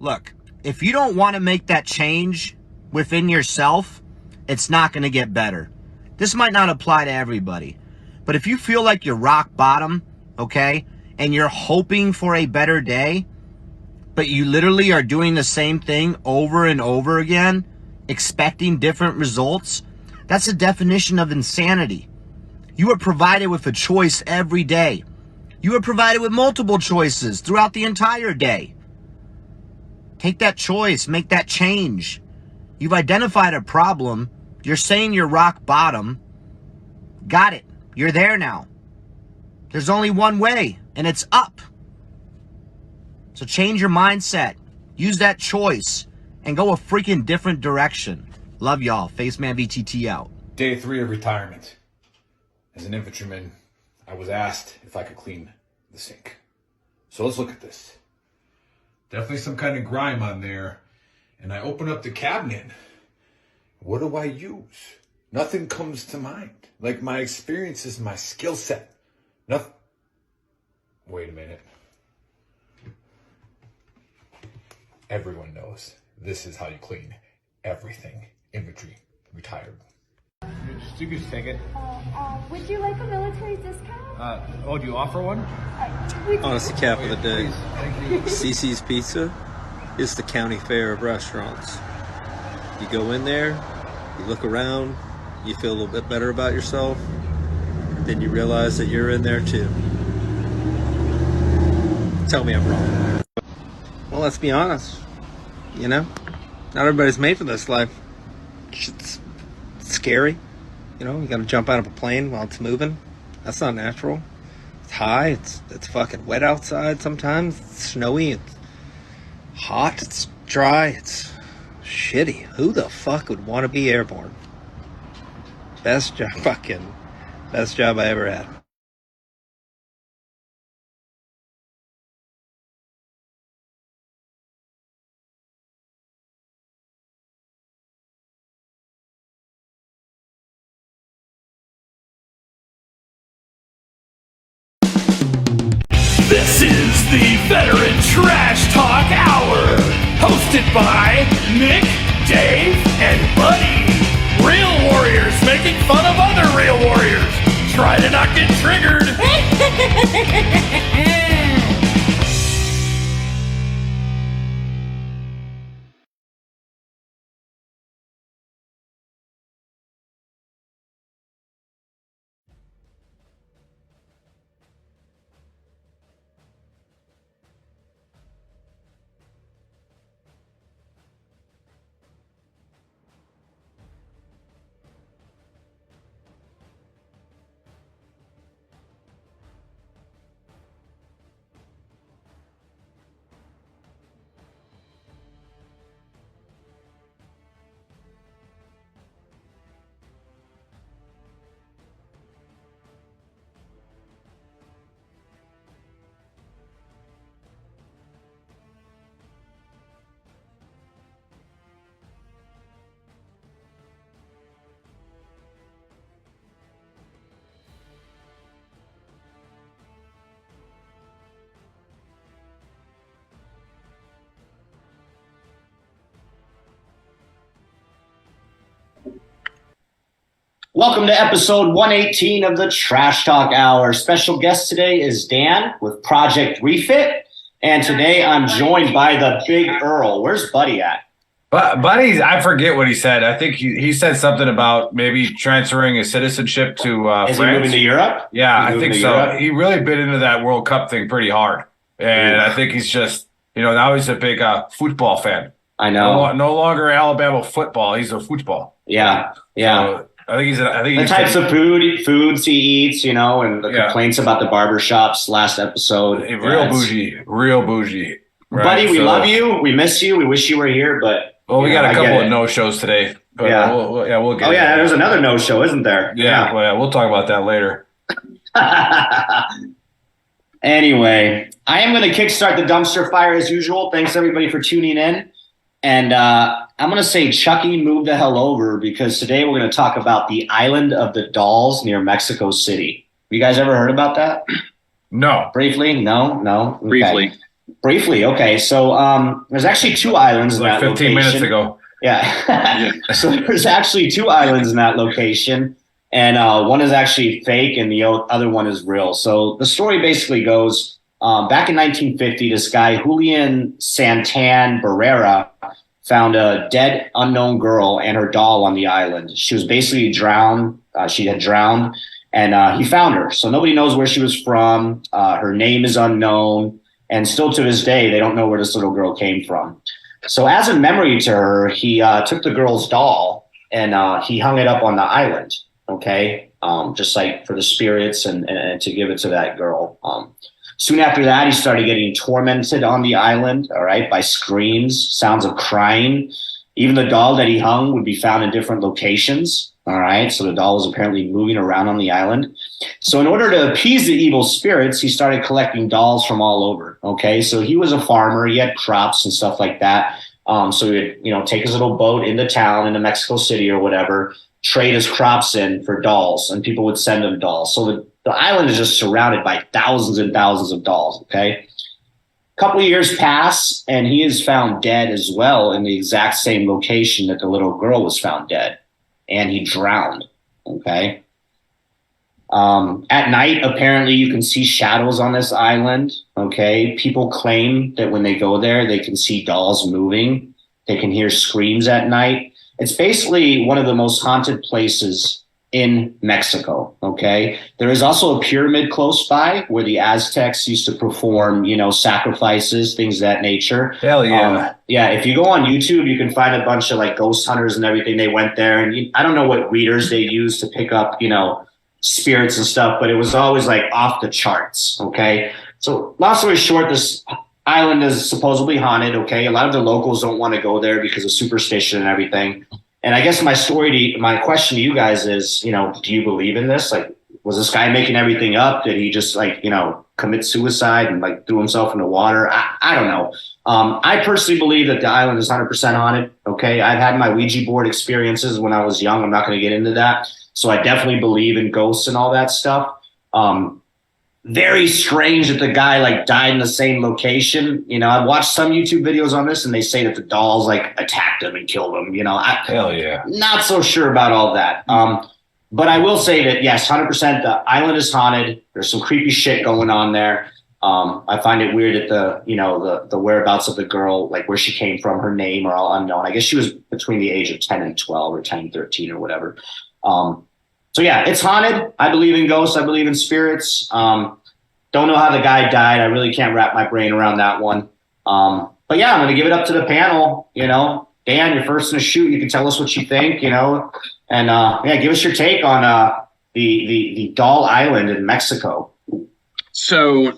Look, if you don't want to make that change within yourself, it's not going to get better. This might not apply to everybody, but if you feel like you're rock bottom, okay, and you're hoping for a better day, but you literally are doing the same thing over and over again, expecting different results, that's a definition of insanity. You are provided with a choice every day. You are provided with multiple choices throughout the entire day. Take that choice, make that change. You've identified a problem. You're saying you're rock bottom. Got it. You're there now. There's only one way, and it's up. So change your mindset. Use that choice and go a freaking different direction. Love y'all. Faceman VTT out. Day 3 of retirement. As an infantryman, I was asked if I could clean the sink. So let's look at this. Definitely some kind of grime on there. And I open up the cabinet. What do I use? Nothing comes to mind. Like my experience is my skill set. Nothing. Wait a minute. Everyone knows this is how you clean everything. Infantry, retired. You can just take it. Would you like a military discount? Do you offer one? Honestly, cap of the day. Thank you. CC's Pizza is the county fair of restaurants. You go in there, you look around, you feel a little bit better about yourself, then you realize that you're in there too. Tell me I'm wrong. Well, let's be honest. You know, not everybody's made for this life. It's scary. You know, you gotta jump out of a plane while it's moving. That's not natural. It's high, it's fucking wet outside sometimes. It's snowy, it's hot, it's dry, it's shitty. Who the fuck would want to be airborne? Best job I ever had. This is the Veteran Trash Talk Hour, hosted by Nick, Dave, and Buddy. Real warriors making fun of other real warriors. Try to not get triggered. Welcome to episode 118 of the Trash Talk Hour. Special guest today is Dan with Project Refit. And today I'm joined by the Big Earl. Where's Buddy at? Buddy, I forget what he said. I think he said something about maybe transferring his citizenship to France. Is he moving to Europe? Yeah, I think so. Europe? He really bit into that World Cup thing pretty hard. And I think he's just, now he's a big football fan. I know. No longer Alabama football. He's a football. Yeah. So, I think the types of foods he eats, and the complaints about the barbershops last episode. Real bougie. Right? Buddy, we love you. We miss you. We wish you were here, but we got a couple of no-shows today. But we'll get. Oh yeah, there's another no-show, isn't there? Yeah. We'll talk about that later. Anyway, I am going to kickstart the dumpster fire as usual. Thanks everybody for tuning in. And I'm going to say Chucky, move the hell over, because today we're going to talk about the Island of the Dolls near Mexico City. You guys ever heard about that? No. Briefly? No? Okay. Briefly. Briefly, okay. So there's actually 2 islands in Like that 15 location. minutes ago. Yeah. So there's actually 2 islands in that location, and one is actually fake, and the other one is real. So the story basically goes, back in 1950, this guy Julian Santan Barrera found a dead unknown girl and her doll on the island. She was basically drowned. She had drowned, and he found her. So nobody knows where she was from. Her name is unknown, and still to this day, they don't know where this little girl came from. So as a memory to her, he took the girl's doll and he hung it up on the island, okay? Just like for the spirits and to give it to that girl. Soon after that, he started getting tormented on the island, all right, by screams, sounds of crying. Even the doll that he hung would be found in different locations, all right? So the doll was apparently moving around on the island. So in order to appease the evil spirits, he started collecting dolls from all over, okay? So he was a farmer. He had crops and stuff like that. So he would, take his little boat into town, into Mexico City or whatever, trade his crops in for dolls, and people would send him dolls. So the island is just surrounded by thousands and thousands of dolls, okay? A couple of years pass, and he is found dead as well in the exact same location that the little girl was found dead, and he drowned, okay? At night, apparently, you can see shadows on this island, okay? People claim that when they go there, they can see dolls moving. They can hear screams at night. It's basically one of the most haunted places in Mexico, okay? There is also a pyramid close by where the Aztecs used to perform, sacrifices, things of that nature. Hell yeah. Yeah, if you go on YouTube, you can find a bunch of like ghost hunters and everything. They went there, and I don't know what readers they used to pick up, spirits and stuff, but it was always like off the charts, okay? So long story short, this island is supposedly haunted, okay? A lot of the locals don't want to go there because of superstition and everything. And I guess my question to you guys is, do you believe in this? Like, was this guy making everything up? Did he just commit suicide and threw himself in the water? I don't know. I personally believe that the island is 100% haunted, okay? I've had my Ouija board experiences when I was young. I'm not going to get into that. So I definitely believe in ghosts and all that stuff. Very strange that the guy died in the same location. I've watched some YouTube videos on this, and they say that the dolls attacked him and killed him. Hell yeah. Not so sure about all that. But I will say that yes, 100%, the island is haunted. There's some creepy shit going on there. I find it weird that the whereabouts of the girl, where she came from, her name are all unknown. I guess she was between the age of 10 and 12 or 10 and 13 or whatever. So yeah, it's haunted. I believe in ghosts. I believe in spirits. Don't know how the guy died. I really can't wrap my brain around that one. But yeah, I'm going to give it up to the panel. Dan, you're first in the shoot. You can tell us what you think, and give us your take on the Doll Island in Mexico. So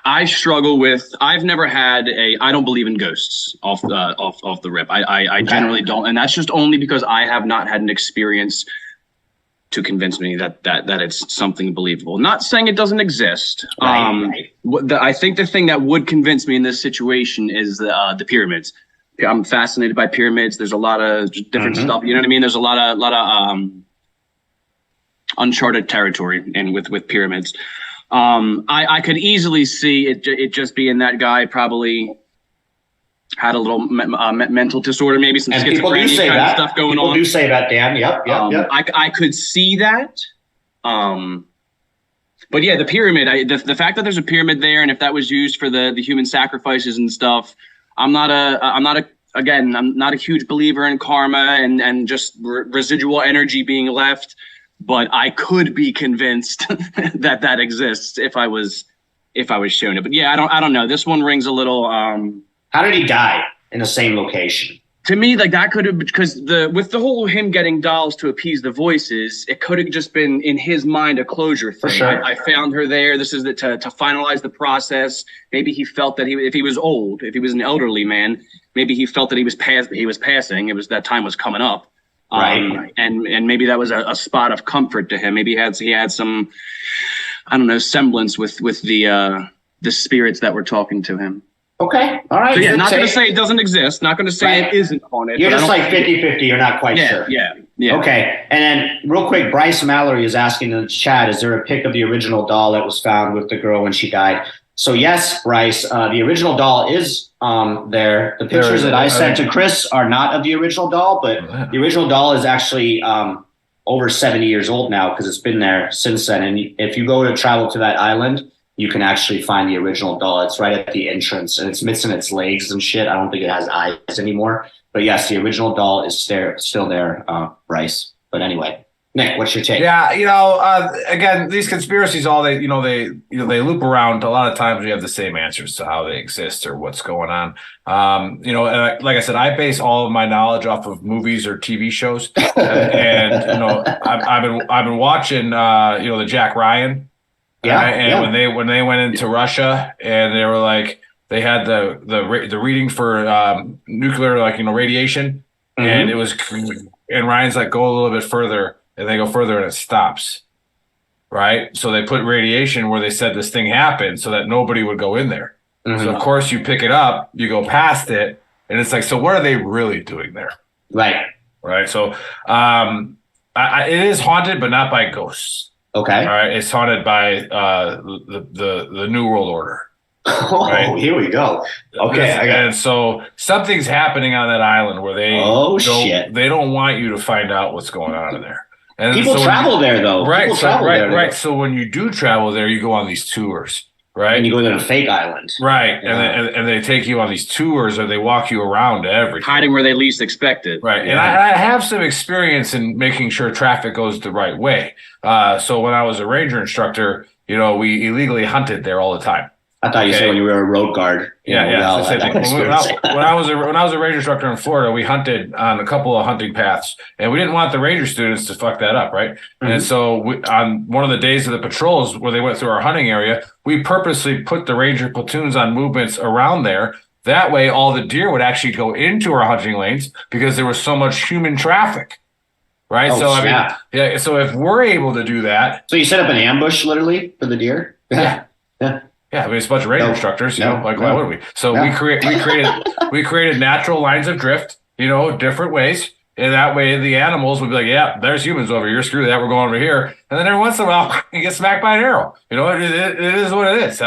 I struggle with, I've never had I don't believe in ghosts off the rip. I generally don't. And that's just only because I have not had an experience to convince me that it's something believable. Not saying it doesn't exist. Right. I think the thing that would convince me in this situation is the pyramids. I'm fascinated by pyramids. There's a lot of different stuff. You know what I mean? There's a lot of uncharted territory with pyramids. I could easily see it just being that guy probably had a little mental disorder, maybe some schizophrenia kind of stuff going on. People do say that, Dan. Yep. I could see that. But yeah, the pyramid, the fact that there's a pyramid there, and if that was used for the human sacrifices and stuff, I'm not a huge believer in karma and just residual energy being left. But I could be convinced that exists if I was shown it. But yeah, I don't know. This one rings a little. How did he die in the same location? To me, that could have, because with the whole him getting dolls to appease the voices, it could have just been in his mind a closure thing. For sure. I found her there. This is to finalize the process. Maybe he felt that if he was old, if he was an elderly man, maybe he felt that he was passing. It was that time was coming up. Right. And maybe that was a spot of comfort to him. Maybe he had some, I don't know, semblance with the spirits that were talking to him. Okay. All right. So yeah, not going to say it doesn't exist. Not going to say it isn't haunted. You're just 50-50. You're not quite sure. Yeah. Okay. And then real quick, Bryce Mallory is asking in the chat, is there a pic of the original doll that was found with the girl when she died? So yes, Bryce, the original doll is there. The pictures that I sent to Chris are not of the original doll, but the original doll is actually over 70 years old now because it's been there since then. And if you go to travel to that island, you can actually find the original doll. It's right at the entrance, and it's missing its legs and shit. I don't think it has eyes anymore. But yes, the original doll is still there, Bryce. But anyway. Nick, what's your take? Yeah, again, these conspiracies, they loop around. A lot of times we have the same answers to how they exist or what's going on. And like I said, I base all of my knowledge off of movies or TV shows. And I've been watching the Jack Ryan. When they went into Russia and they were like they had the reading for nuclear radiation, and it was, and Ryan's like, go a little bit further. And they go further and it stops, right? So they put radiation where they said this thing happened so that nobody would go in there. So, of course, you pick it up, you go past it, and it's like, so what are they really doing there? Right. So it is haunted, but not by ghosts. Okay. All right. It's haunted by the New World Order. Oh, right? Here we go. Okay. And so something's happening on that island where they don't want you to find out what's going on in there. And people travel there, though. Right. So when you do travel there, you go on these tours, right? And you go to a fake island. Right. Yeah. And they take you on these tours, or they walk you around everything. Hiding where they least expect it. Right. Yeah. And I have some experience in making sure traffic goes the right way. So when I was a ranger instructor, we illegally hunted there all the time. I thought you said when you were a road guard. When I was a ranger instructor in Florida, we hunted on a couple of hunting paths, and we didn't want the ranger students to fuck that up, right? And so on one of the days of the patrols where they went through our hunting area, we purposely put the ranger platoons on movements around there. That way, all the deer would actually go into our hunting lanes because there was so much human traffic, right? So if we're able to do that, so you set up an ambush literally for the deer. Yeah. Yeah, it's a bunch of ranger instructors, why would we? So we created natural lines of drift, different ways. And that way the animals would be like, yeah, there's humans over here. Screw that. We're going over here. And then every once in a while you get smacked by an arrow. It is what it is. So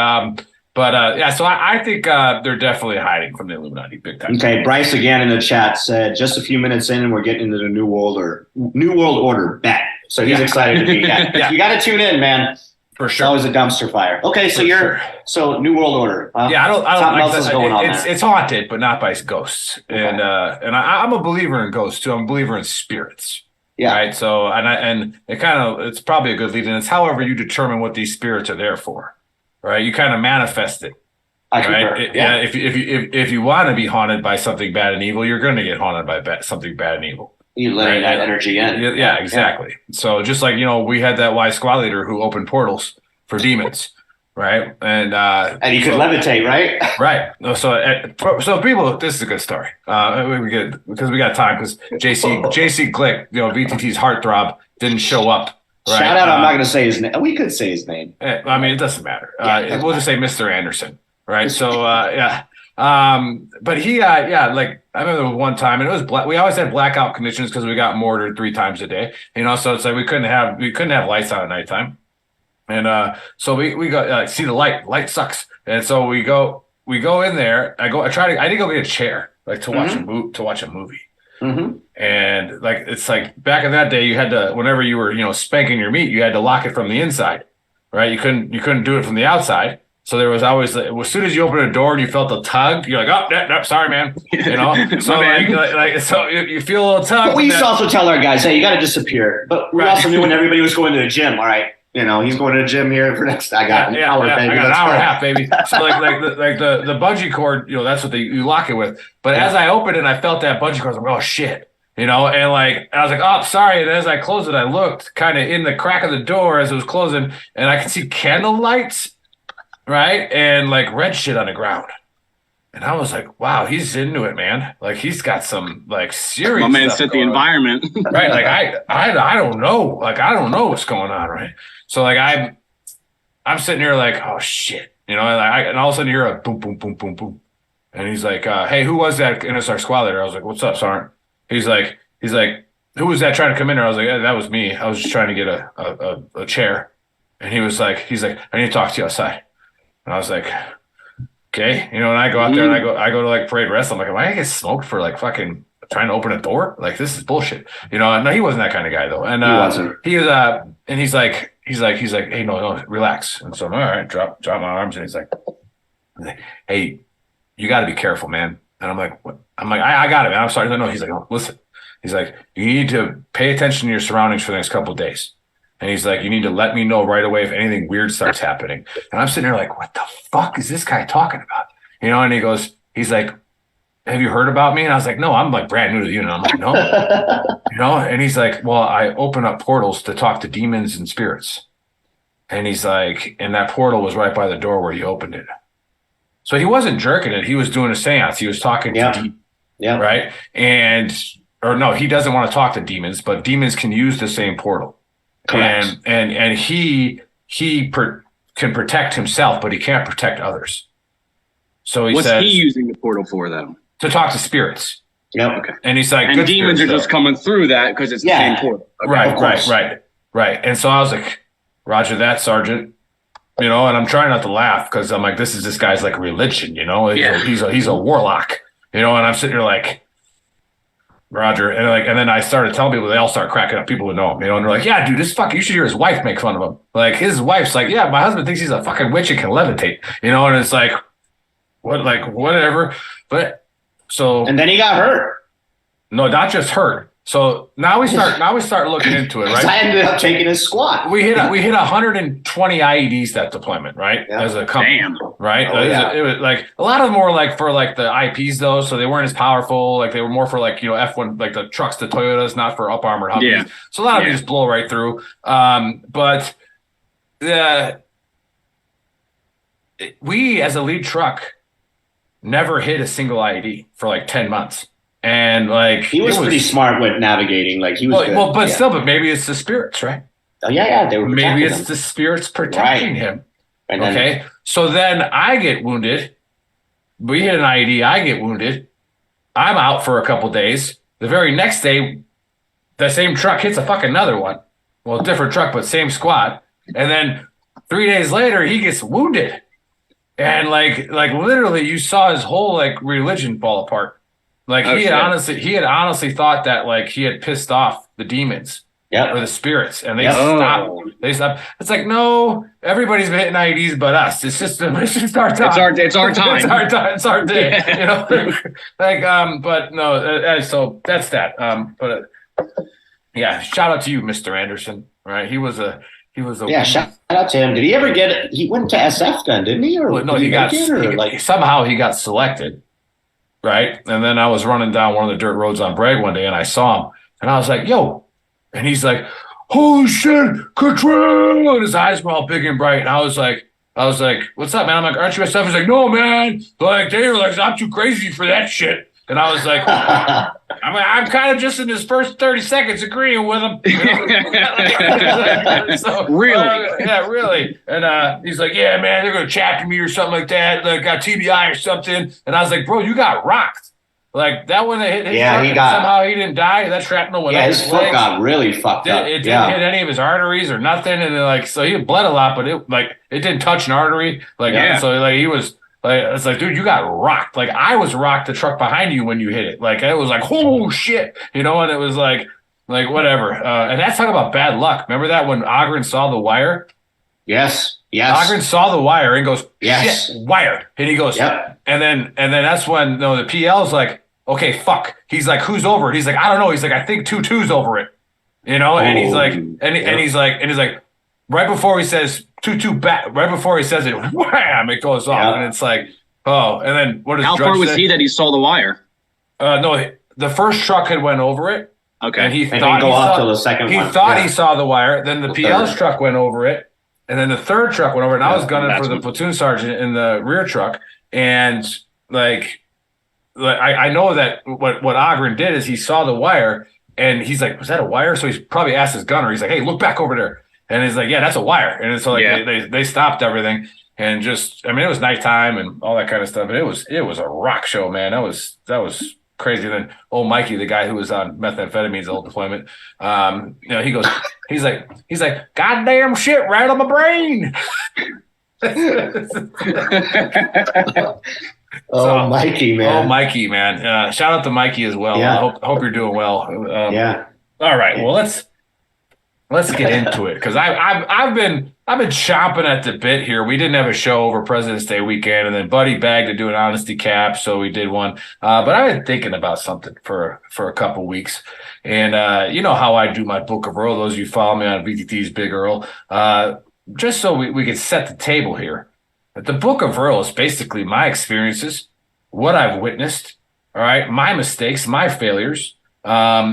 I think they're definitely hiding from the Illuminati big time. Okay, Bryce again in the chat said just a few minutes in and we're getting into the New World Order bet. So he's excited to be that. You got to tune in, man. For sure. It's always a dumpster fire. Okay, so so New World Order. I don't like that. It's haunted, but not by ghosts. Okay. And I'm a believer in ghosts too. I'm a believer in spirits. Yeah. Right. So it's probably a good lead in. It's however you determine what these spirits are there for. Right. You kind of manifest it. If you want to be haunted by something bad and evil, you're going to get haunted by something bad and evil. You let that energy in. Yeah, exactly. Yeah. So just like, we had that wise squad leader who opened portals for demons, right? And he could levitate, right? Right. So people, this is a good story. Because we got time, because JC Glick, VTT's heartthrob, didn't show up. Right? Shout out, I'm not going to say his name. We could say his name. It doesn't matter. We'll just say Mr. Anderson, right? So, but he, I remember one time, and it was we always had blackout conditions because we got mortared 3 times a day, so it's like we couldn't have lights on at nighttime, and so we go see the light sucks, and so we go in there. I did go get a chair to watch a movie, and it's like back in that day you had to, whenever you were spanking your meat, you had to lock it from the inside, right? You couldn't do it from the outside. So there was always, as soon as you open a door and you felt a tug, you're like, oh, no, sorry, man. So so you feel a little tug. But we used to also tell our guys, hey, you got to disappear. But we also knew when everybody was going to the gym. All right, he's going to the gym here for next. I got an hour, baby. I got an hour and a half, baby. So the bungee cord, that's what you lock it with. But as I opened it, I felt that bungee cord. I was like, oh shit. And I was like, oh, sorry. And as I closed it, I looked kind of in the crack of the door as it was closing, and I could see candle lights. Right? And red shit on the ground. And I was like, wow, he's into it, man. He's got some serious My man stuff set the environment. Right. I don't know. I don't know what's going on, right? So I'm sitting here oh shit. And all of a sudden you hear a boom, boom, boom, boom, boom. And he's like, hey, who was that? And it's our squad leader. I was like, what's up, Sergeant? He's like, who was that trying to come in there? I was like, that was me. I was just trying to get a chair. And he's like, I need to talk to you outside. And I was like, okay, and I go out there and I go to like Parade Wrestle. I'm like, am I gonna get smoked for like fucking trying to open a door? Like, this is bullshit. No, he wasn't that kind of guy though. And he wasn't. He was and he's like, hey, no, relax. And so I'm all right, drop my arms, and he's like, hey, you got to be careful, man. And I'm like, what? I'm like, I got it, man. I'm sorry. No. He's like, oh, listen. He's like, you need to pay attention to your surroundings for the next couple of days. And he's like, you need to let me know right away if anything weird starts happening. And I'm sitting there like, what the fuck is this guy talking about? And he's like, have you heard about me? And I was like, no, I'm like brand new to you. And I'm like, no. And he's like, well, I open up portals to talk to demons and spirits. And he's like, and that portal was right by the door where he opened it. So he wasn't jerking it. He was doing a seance. He was talking to demons. Yeah. Right. Or no, he doesn't want to talk to demons, but demons can use the same portal. Correct. And he can protect himself, but he can't protect others. So what's he using the portal for, though? To talk to spirits. Yep. Okay. And he's like, and demons are just coming through that because it's the same portal. Okay. Right. And so I was like, Roger that, Sergeant. And I'm trying not to laugh because I'm like, this guy's like religion. He's a warlock. And I'm sitting here like, Roger, and then I started telling people, they all start cracking up. People who know him, and they're like, "Yeah, dude, you should hear his wife make fun of him. Like his wife's like, yeah, my husband thinks he's a fucking witch and can levitate, and it's like, what, like whatever." But and then he got hurt. No, not just hurt. So now we start looking into it, right? I ended up taking his squat. We hit 120 IEDs that deployment, right? Yeah. As a company, right? It was like a lot of them were like for like the IPs though, so they weren't as powerful. Like they were more for like F1, like the trucks, the Toyotas, not for up armored Humvees. Yeah. So a lot of them just blow right through. But we as a lead truck never hit a single IED for like 10 months. And like he was pretty smart with navigating. Like he was good. But maybe it's the spirits, right? Oh yeah, they were. Maybe it's the spirits protecting him. And so then I get wounded. We hit an IED. I get wounded. I'm out for a couple days. The very next day, the same truck hits a fucking another one. Well, different truck, but same squad. And then 3 days later, he gets wounded. And like literally, you saw his whole like religion fall apart. Like he had honestly thought that like he had pissed off the demons or the spirits, and they stopped. They stopped. It's like, no, everybody's been hitting IEDs but us. It's just our time. It's our time. It's our time. It's our day. But no. So that's that. Shout out to you, Mr. Anderson. Right? He was a. Shout out to him. Did he ever get? He went to SF then, didn't he? Or no, somehow he got selected. Right. And then I was running down one of the dirt roads on Bragg one day and I saw him and I was like, yo. And he's like, holy shit, control. And his eyes were all big and bright. And I was like, what's up, man? I'm like, aren't you SF? He's like, no, man. Like, they were like, I'm too crazy for that shit. And I was like, I'm kind of just in his first 30 seconds agreeing with him. Really? Really. And he's like, yeah, man, they're going to chapter me or something like that. Like, got TBI or something. And I was like, bro, you got rocked. Like, that one that hit his truck, somehow he didn't die. That shrapnel went up his foot legs. Got really fucked up. It didn't hit any of his arteries or nothing. And so he bled a lot, but it didn't touch an artery. So he was. It's like, dude, you got rocked. Like, I was rocked the truck behind you when you hit it. Like, it was like, oh, shit. And it was like whatever. And that's talking about bad luck. Remember that when Ogren saw the wire? Yes. Ogren saw the wire and goes, yes, shit, wire. And he goes, yep. And then that's when the PL's like, okay, fuck. He's like, who's over it? He's like, I don't know. He's like, I think 2-2's over it. And he's like, and he's like, right before he says 2-2 back, right before he says it, wham, it goes off, and it's like, oh, and then what does How far was he that he saw the wire? No, the first truck had went over it. Okay, and he thought he saw the second. He thought he saw the wire. Then the PL's truck went over it, and then the third truck went over it. And I was gunning for the platoon sergeant in the rear truck, and like I know that what Ogren did is he saw the wire, and he's like, was that a wire? So he's probably asked his gunner. He's like, hey, look back over there. And he's like, yeah, that's a wire. And so they stopped everything and just, it was nighttime and all that kind of stuff. And it was a rock show, man. That was crazy. And then old Mikey, the guy who was on methamphetamines the whole deployment, he goes, he's like, goddamn shit right on my brain. Oh, Mikey, man. Oh, Mikey, man. Shout out to Mikey as well. Yeah. Hope you're doing well. Yeah. All right. Well, let's get into it because I've been chomping at the bit here. We didn't have a show over President's Day weekend, and then Buddy bagged to do an honesty cap, so we did one. But I've been thinking about something for a couple weeks, and you know how I do my Book of Earl. Those of you follow me on VTT's Big Earl, just so we could set the table here. The Book of Earl is basically my experiences, what I've witnessed, all right, my mistakes, my failures,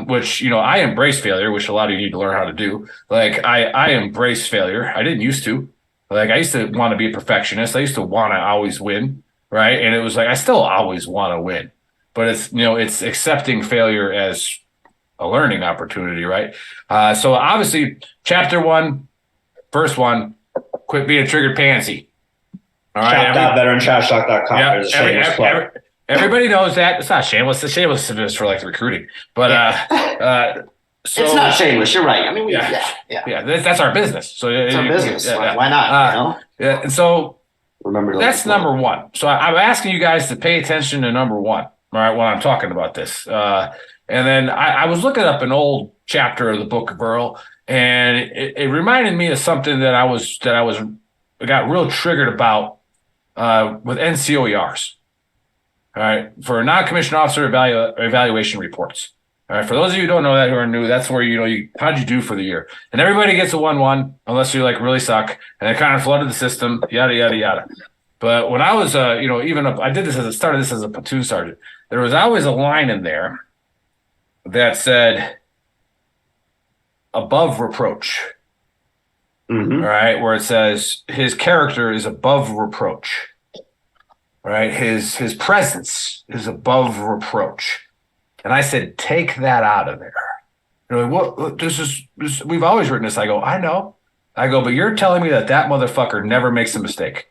which, you know, I embrace failure, which a lot of you need to learn how to do. Like, I embrace failure. I didn't used to. Like, I used to want to be a perfectionist. I used to want to always win, right? And it was like, I still always want to win. But it's, you know, it's accepting failure as a learning opportunity, right? So obviously, chapter 1, verse 1, quit being a triggered pansy. All right, Shop.veterantrashtalk.com. Yeah, There's a shameless plug. everybody knows that. It's not shameless. It's shameless is for like recruiting. But so, it's not shameless. You're right. I mean, that's our business. So it's our business. Yeah. Why not? You know? Yeah, and so remember that's number 1. So I'm asking you guys to pay attention to number 1. All right, when I'm talking about this. And then I was looking up an old chapter of the Book of Earl, and it reminded me of something that I got real triggered about with NCOERs. All right, for non-commissioned officer evaluation reports. All right, for those of you who don't know that, who are new, that's where how'd you do for the year? And everybody gets a 1-1 unless you like really suck, and it kind of flooded the system, yada yada yada. But when I was, I started this as a platoon sergeant. There was always a line in there that said above reproach. Mm-hmm. All right, where it says his character is above reproach. All right, his presence is above reproach. And I said, take that out of there. You're like, what? This we've always written this. I go, I know. I go, but you're telling me that motherfucker never makes a mistake.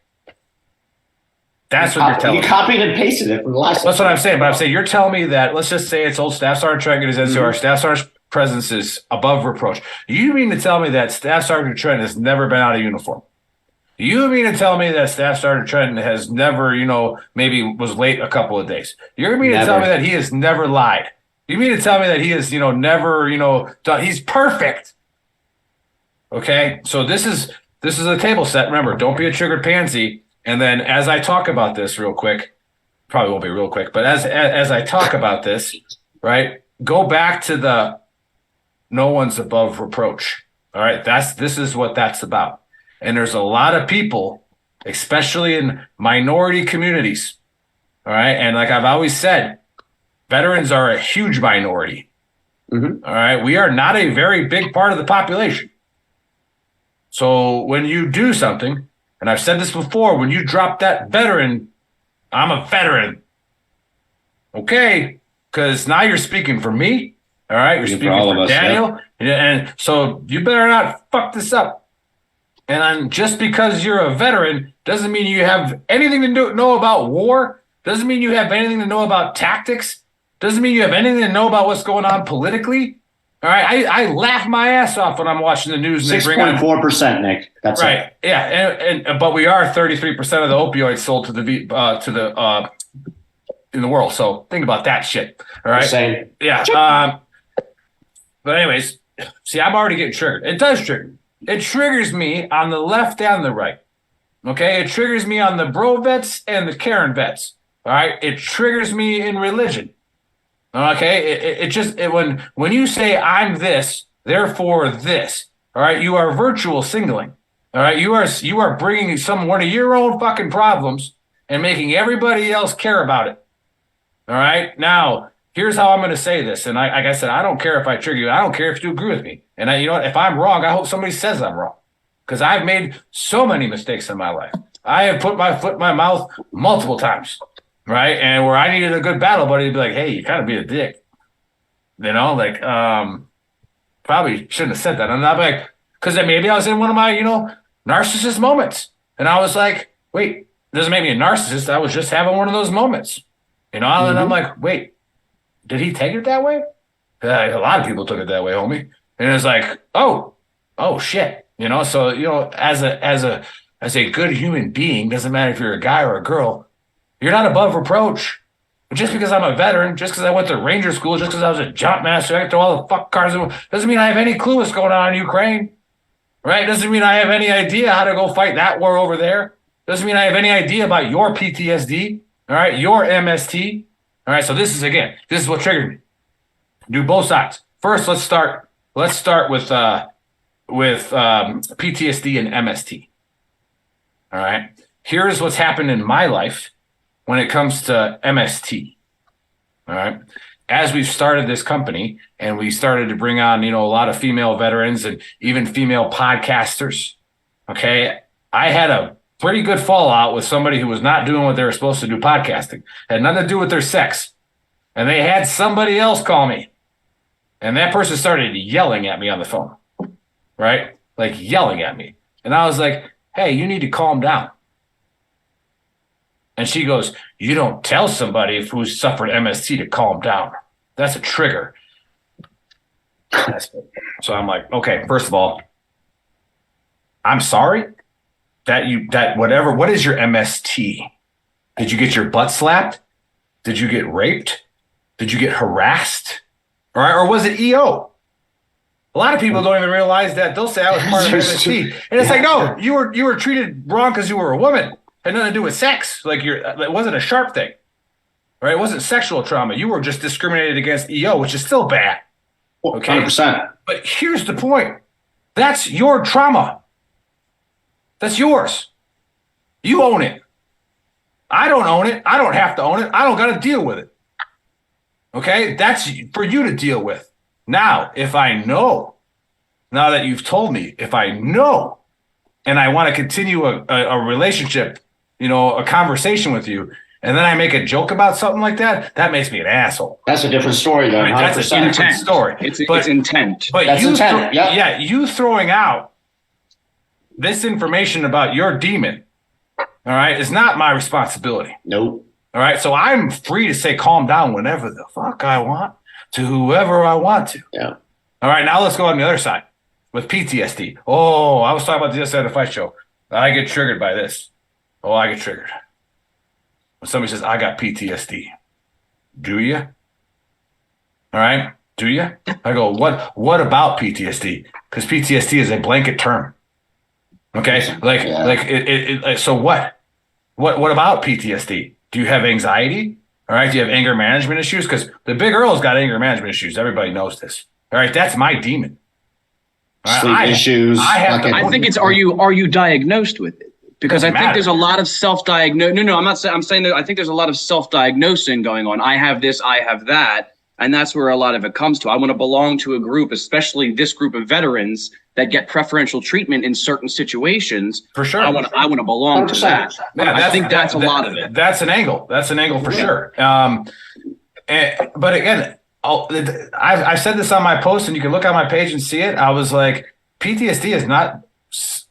That's what you're telling me. You copied and pasted it from the last. That's what I'm saying. But I'm saying you're telling me that. Let's just say it's old Staff Sergeant Trent and his NCR. Staff Sergeant presence is above reproach. You mean to tell me that Staff Sergeant Trent has never been out of uniform? You mean to tell me that Staff Sergeant Trent has never, maybe was late a couple of days? You mean to tell me that he has never lied? You mean to tell me that he has, never, done? He's perfect. Okay, so this is a table set. Remember, don't be a triggered pansy. And then as I talk about this real quick, probably won't be real quick, but as I talk about this, right, go back to the no one's above reproach. All right, this is what that's about. And there's a lot of people, especially in minority communities, all right? And like I've always said, veterans are a huge minority, all right? We are not a very big part of the population. So when you do something, and I've said this before, when you drop that veteran, I'm a veteran, okay? Because now you're speaking for me, all right? You're speaking for Daniel, and so you better not fuck this up. And just because you're a veteran doesn't mean you have anything to know about war, doesn't mean you have anything to know about tactics, doesn't mean you have anything to know about what's going on politically. All right, I laugh my ass off when I'm watching the news. 6.4%, Nick. That's right. Yeah, and but we are 33% of the opioids sold in the world. So think about that shit. All right. Same. Yeah. But anyways, see, I'm already getting triggered. It does trigger. It triggers me on the left and the right. Okay, it triggers me on the bro vets and the Karen vets. All right, it triggers me in religion. Okay, when you say I'm this, therefore this. All right, you are virtual singling. All right, you are bringing one of your own fucking problems and making everybody else care about it. All right, now here's how I'm going to say this. And like I said, I don't care if I trigger you. I don't care if you agree with me. And you know what? If I'm wrong, I hope somebody says I'm wrong. Because I've made so many mistakes in my life. I have put my foot in my mouth multiple times. Right? And where I needed a good battle buddy to be like, hey, you kind of be a dick. Probably shouldn't have said that. I'm not like, because maybe I was in one of my, narcissist moments. And I was like, wait, it doesn't make me a narcissist. I was just having one of those moments. And I'm like, wait, did he take it that way? A lot of people took it that way, homie. And it's like, oh shit. So, as as a good human being, doesn't matter if you're a guy or a girl, you're not above reproach. But just because I'm a veteran, just because I went to Ranger School, just because I was a jump master, I got to all the fuck cars, doesn't mean I have any clue what's going on in Ukraine. Right? Doesn't mean I have any idea how to go fight that war over there. Doesn't mean I have any idea about your PTSD. All right, your MST. All right, so this is what triggered me. Do both sides. First, let's start with PTSD and MST. All right. Here's what's happened in my life when it comes to MST. All right. As we've started this company and we started to bring on, a lot of female veterans and even female podcasters. Okay. I had a pretty good fallout with somebody who was not doing what they were supposed to do podcasting. Had nothing to do with their sex. And they had somebody else call me. And that person started yelling at me on the phone. Right? Like yelling at me. And I was like, hey, you need to calm down. And she goes, you don't tell somebody who's suffered MST to calm down. That's a trigger. So I'm like, okay, first of all, I'm sorry what is your MST? Did you get your butt slapped? Did you get raped? Did you get harassed? All right, or was it EO? A lot of people don't even realize that. They'll say I was part of MST. And it's like, no, you were treated wrong because you were a woman. Had nothing to do with sex. Like it wasn't a sharp thing, right? It wasn't sexual trauma. You were just discriminated against EO, which is still bad. Okay, 100%. But here's the point: that's your trauma. That's yours. You own it. I don't own it. I don't have to own it. I don't got to deal with it. Okay, that's for you to deal with. Now, if I know, now that you've told me, if I know, and I want to continue a relationship, a conversation with you, and then I make a joke about something like that, that makes me an asshole. That's a different story, though. That's a different story. It's intent. But that's intent. Yeah, you throwing out this information about your demon, all right, is not my responsibility. Nope. All right, so I'm free to say calm down whenever the fuck I want to whoever I want to. Yeah. All right, now let's go on the other side with PTSD. Oh, I was talking about this at a fight show. I get triggered by this. Oh, I get triggered when somebody says, I got PTSD. Do you? All right. Do you? I go, what about PTSD? Because PTSD is a blanket term. Okay. So what? What about PTSD? Do you have anxiety? All right. Do you have anger management issues? Because the Big Earl's got anger management issues. Everybody knows this. All right. That's my demon. Sleep issues. I think it's, are you diagnosed with it? Because I think there's a lot of self-diagnose. No, I'm not saying. I'm saying that I think there's a lot of self-diagnosing going on. I have this, I have that, and that's where a lot of it comes to. I want to belong to a group, especially this group of veterans that get preferential treatment in certain situations. For sure, I want to belong 100%. To that. Yeah, I think that's a lot of it. That's an angle. That's an angle for sure. But again, I said this on my post, and you can look on my page and see it. I was like, PTSD is not,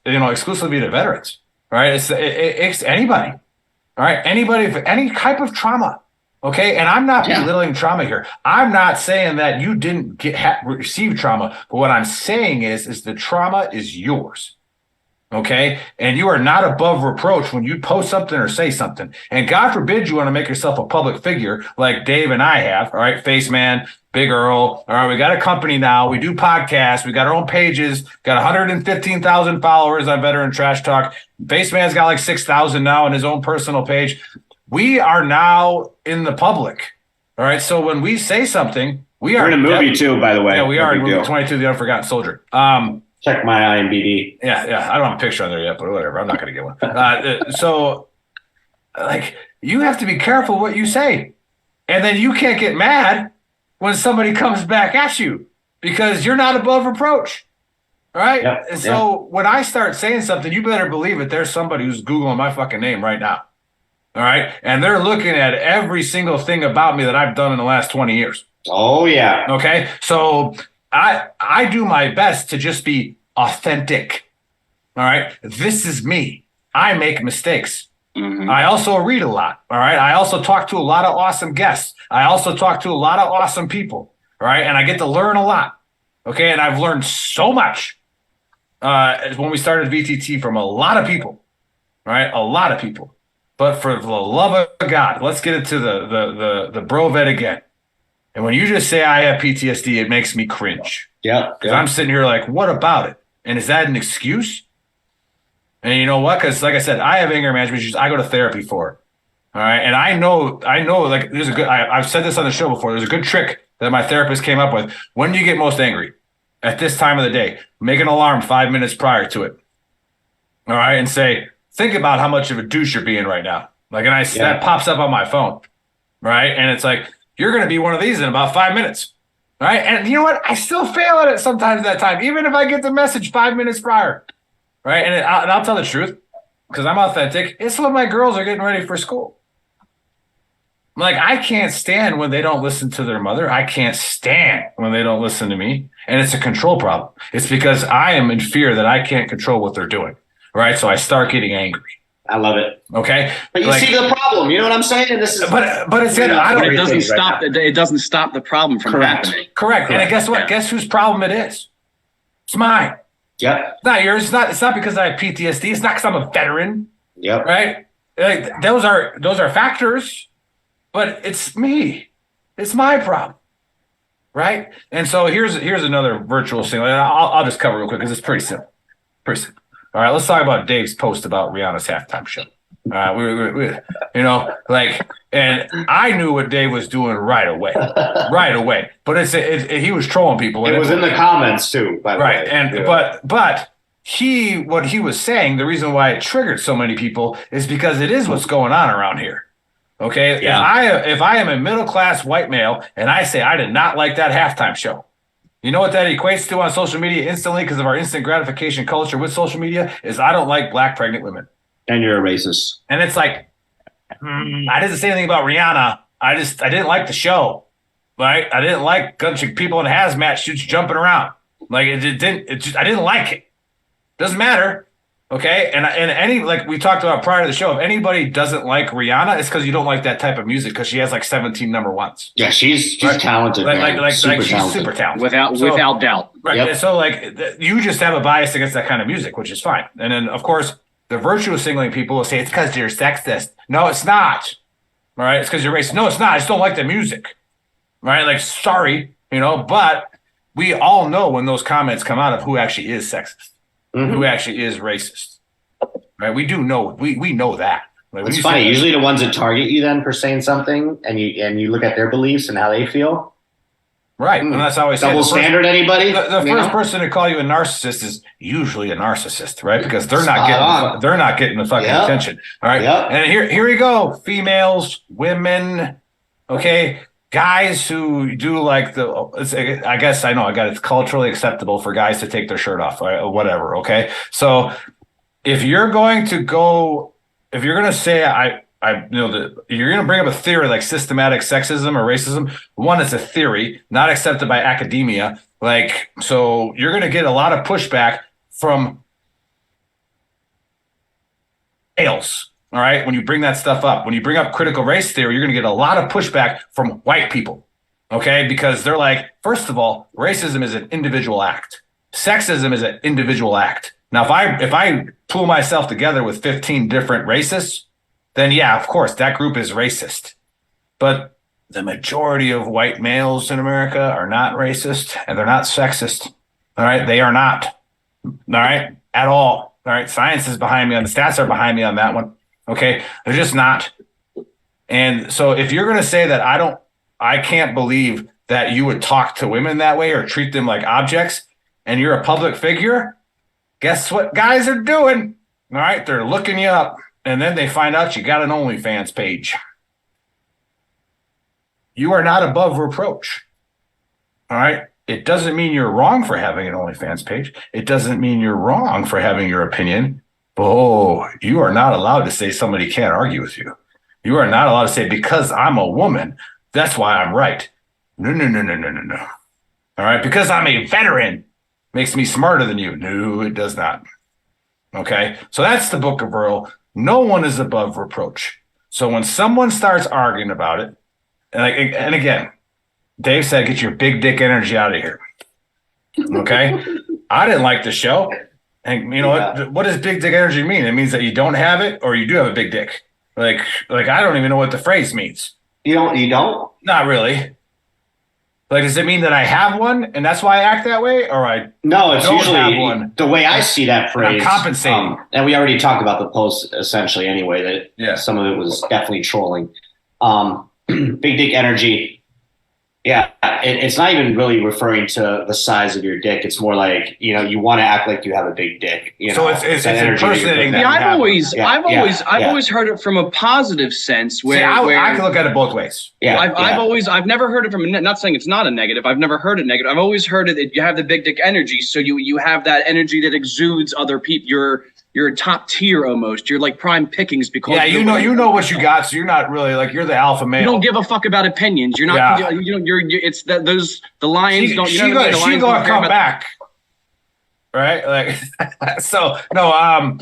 exclusively to veterans. Right, it's anybody. All right, anybody, any type of trauma. Okay, and I'm not belittling trauma here. I'm not saying that you didn't receive trauma, but what I'm saying is the trauma is yours. Okay, and you are not above reproach when you post something or say something. And God forbid you want to make yourself a public figure like Dave and I have. All right, Face Man, Big Earl. All right, we got a company now. We do podcasts. We got our own pages. Got 115,000 followers on Veteran Trash Talk. Face Man's got like 6,000 now on his own personal page. We are now in the public. All right, so when we say something, we're in a movie too, by the way. Yeah, we are in movie 22, The Unforgotten Soldier. Check my IMDb. Yeah. I don't have a picture on there yet, but whatever. I'm not going to get one. So, you have to be careful what you say. And then you can't get mad when somebody comes back at you because you're not above reproach. All right? Yep. And so when I start saying something, you better believe it. There's somebody who's Googling my fucking name right now. All right? And they're looking at every single thing about me that I've done in the last 20 years. Oh, yeah. Okay? So I do my best to just be authentic. All right. This is me. I make mistakes. Mm-hmm. I also read a lot. All right. I also talk to a lot of awesome guests. I also talk to a lot of awesome people. All right. And I get to learn a lot. Okay. And I've learned so much when we started VTT from a lot of people. right? A lot of people. But for the love of God, let's get into the bro vet again. And when you just say I have PTSD, it makes me cringe. Yeah. Because I'm sitting here like, what about it? And is that an excuse? And you know what? Because like I said, I have anger management issues. I go to therapy for it. All right. And I know, like there's a good, I've said this on the show before. There's a good trick that my therapist came up with. When do you get most angry? At this time of the day. Make an alarm 5 minutes prior to it. All right. And say, think about how much of a douche you're being right now. Like, and that pops up on my phone. Right. And it's like, you're going to be one of these in about 5 minutes. Right. And you know what? I still fail at it sometimes that time, even if I get the message 5 minutes prior. Right. And I'll tell the truth because I'm authentic. It's when my girls are getting ready for school. Like, I can't stand when they don't listen to their mother. I can't stand when they don't listen to me. And it's a control problem. It's because I am in fear that I can't control what they're doing. Right. So I start getting angry. I love it. Okay. But you see the problem. You know what I'm saying? This is but it's I don't. But it doesn't stop. It doesn't stop the problem from happening. Correct. And guess what? Guess whose problem it is? It's mine. Yep. It's not yours. It's not because I have PTSD. It's not because I'm a veteran. Yep. Right. Like, those are factors. But it's me. It's my problem, right? And so here's another virtual thing. I'll just cover real quick because it's pretty simple. Pretty simple. All right, let's talk about Dave's post about Rihanna's halftime show. All right, we and I knew what Dave was doing right away. But he was trolling people. It was in the comments too, by the way. Right, and but what he was saying, the reason why it triggered so many people is because it is what's going on around here. Okay, yeah. If I am a middle-class white male and I say I did not like that halftime show, you know what that equates to on social media instantly because of our instant gratification culture with social media is I don't like black pregnant women. And you're a racist. And it's like, I didn't say anything about Rihanna. I didn't like the show, right? I didn't like people in hazmat suits jumping around. Like I didn't like it. Doesn't matter. Okay, and any, like we talked about prior to the show, if anybody doesn't like Rihanna, it's because you don't like that type of music because she has like 17 number ones. Yeah, she's talented. She's super talented, without doubt. Right. Yep. So you just have a bias against that kind of music, which is fine. And then of course the virtue signaling people will say it's because you're sexist. No, it's not. All right, it's because you're racist. No, it's not. I just don't like the music. Right? Like, sorry, but we all know when those comments come out of who actually is sexist. Mm-hmm. Who actually is racist, right? We do know, we know that. Like, it's funny. Usually the ones that target you then for saying something and you look at their beliefs and how they feel. Right. And that's how I say double standard anybody? The first person to call you a narcissist is usually a narcissist, right? Because they're not getting the fucking attention. All right. Yep. And here we go. Females, women, okay. Guys who do like I guess I know it's culturally acceptable for guys to take their shirt off or whatever. Okay. So if you're going to say you're going to bring up a theory like systematic sexism or racism, one, it's a theory not accepted by academia. So you're going to get a lot of pushback from males. All right. When you bring that stuff up, when you bring up critical race theory, you're going to get a lot of pushback from white people. Okay. Because they're like, first of all, racism is an individual act. Sexism is an individual act. Now, if I pull myself together with 15 different racists, then yeah, of course, that group is racist. But the majority of white males in America are not racist and they're not sexist. All right. They are not. All right. At all. All right. Science is behind me the stats are behind me on that one. Okay, they're just not. And so if you're going to say that I can't believe that you would talk to women that way or treat them like objects and you're a public figure, guess what guys are doing? All right, they're looking you up and then they find out you got an OnlyFans page. You are not above reproach. All right, it doesn't mean you're wrong for having an OnlyFans page. It doesn't mean you're wrong for having your opinion. Oh, you are not allowed to say somebody can't argue with you. You are not allowed to say, because I'm a woman, that's why I'm right. No. All right, because I'm a veteran makes me smarter than you. No, it does not. Okay, so that's the Book of Earl. No one is above reproach. So when someone starts arguing about it, and again, Dave said, get your big dick energy out of here. Okay, I didn't like the show. And you know what does big dick energy mean? It means that you don't have it or you do have a big dick. Like I don't even know what the phrase means. You don't? Not really. Like, does it mean that I have one and that's why I act that way? Or No, it's don't usually have one. The way I see that phrase. I'm compensating. And we already talked about the post essentially anyway, that some of it was definitely trolling. Big dick energy. Yeah, it's not even really referring to the size of your dick. It's more like, you know, you want to act like you have a big dick. You know, so it's impersonating that. I've always heard it from a positive sense where I can look at it both ways. Yeah, I've never heard it from not saying it's not a negative. I've never heard it negative. I've always heard it that you have the big dick energy, so you have that energy that exudes other people. You're top tier almost. You're like prime pickings because you know what you got, so you're not really like you're the alpha male. You don't give a fuck about opinions. You're not. It's that the lions don't. She's gonna come back, right? Like so. No.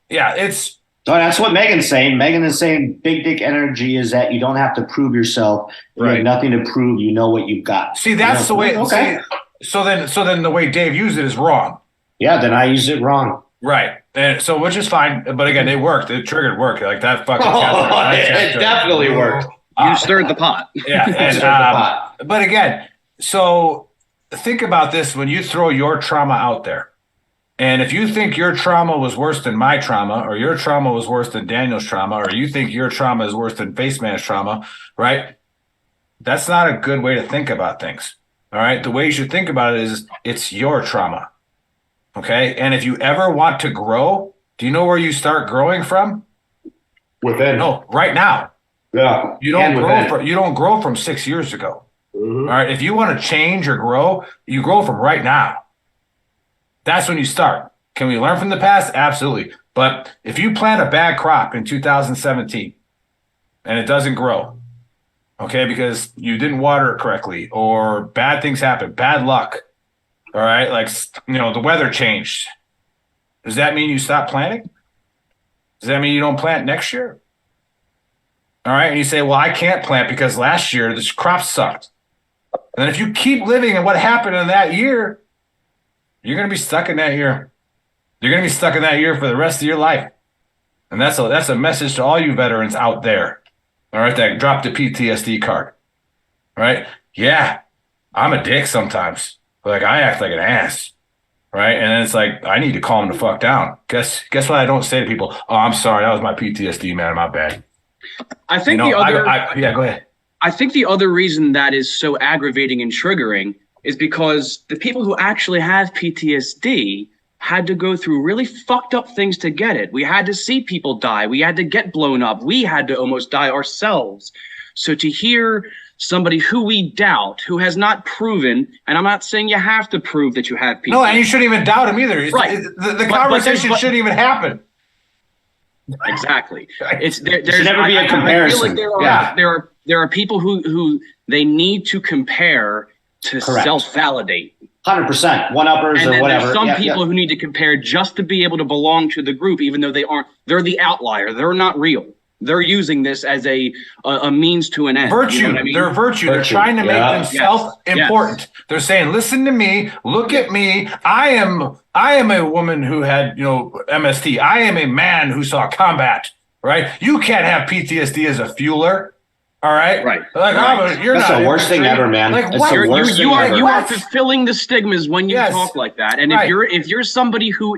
Yeah. It's. No, that's what Megan's saying. Megan is saying big dick energy is that you don't have to prove yourself. You have nothing to prove. You know what you've got. See, that's the way. Okay. So then the way Dave used it is wrong. Yeah. Then I used it wrong. Right. And so, which is fine. But again, it worked. It triggered work. Like that fucking. It definitely worked. You stirred the pot. Yeah. And, but again, so think about this when you throw your trauma out there. And if you think your trauma was worse than my trauma, or your trauma was worse than Daniel's trauma, or you think your trauma is worse than Faceman's trauma, right? That's not a good way to think about things. All right. The way you should think about it is it's your trauma. Okay. And if you ever want to grow, do you know where you start growing from? Within. No, right now. Yeah. You don't grow from 6 years ago. Mm-hmm. All right. If you want to change or grow, you grow from right now. That's when you start. Can we learn from the past? Absolutely. But if you plant a bad crop in 2017 and it doesn't grow, okay, because you didn't water it correctly or bad things happen, bad luck. All right, like, you know, the weather changed. Does that mean you stop planting? Does that mean you don't plant next year? All right, and you say, well, I can't plant because last year this crop sucked. And then if you keep living in what happened in that year, you're going to be stuck in that year. You're going to be stuck in that year for the rest of your life. And that's a message to all you veterans out there. All right, that dropped the PTSD card. All right, yeah, I'm a dick sometimes. Like I act like an ass, right? And then it's like I need to calm the fuck down. Guess what I don't say to people? Oh, I'm sorry, that was my PTSD, man. My bad. I think go ahead. I think the other reason that is so aggravating and triggering is because the people who actually have PTSD had to go through really fucked up things to get it. We had to see people die. We had to get blown up. We had to almost die ourselves. So to hear somebody who we doubt, who has not proven, and I'm not saying you have to prove that you have PTSD. No, and you shouldn't even doubt him either. Right. The conversation shouldn't even happen. Exactly. There's should never be a comparison. I feel like there are people who they need to compare to self-validate. 100%. One-uppers or whatever. There's some people who need to compare just to be able to belong to the group, even though they're the outlier. They're not real. They're using this as a means to an end. Virtue. You know what I mean? They're virtue. They're trying to make themselves important. Yes. They're saying, listen to me, look at me. I am a woman who had, MST. I am a man who saw combat, right? You can't have PTSD as a fueler. All right. Right. Like, right. That's the worst thing ever, man. Like, what? You are fulfilling the stigmas when you talk like that. And if you're somebody who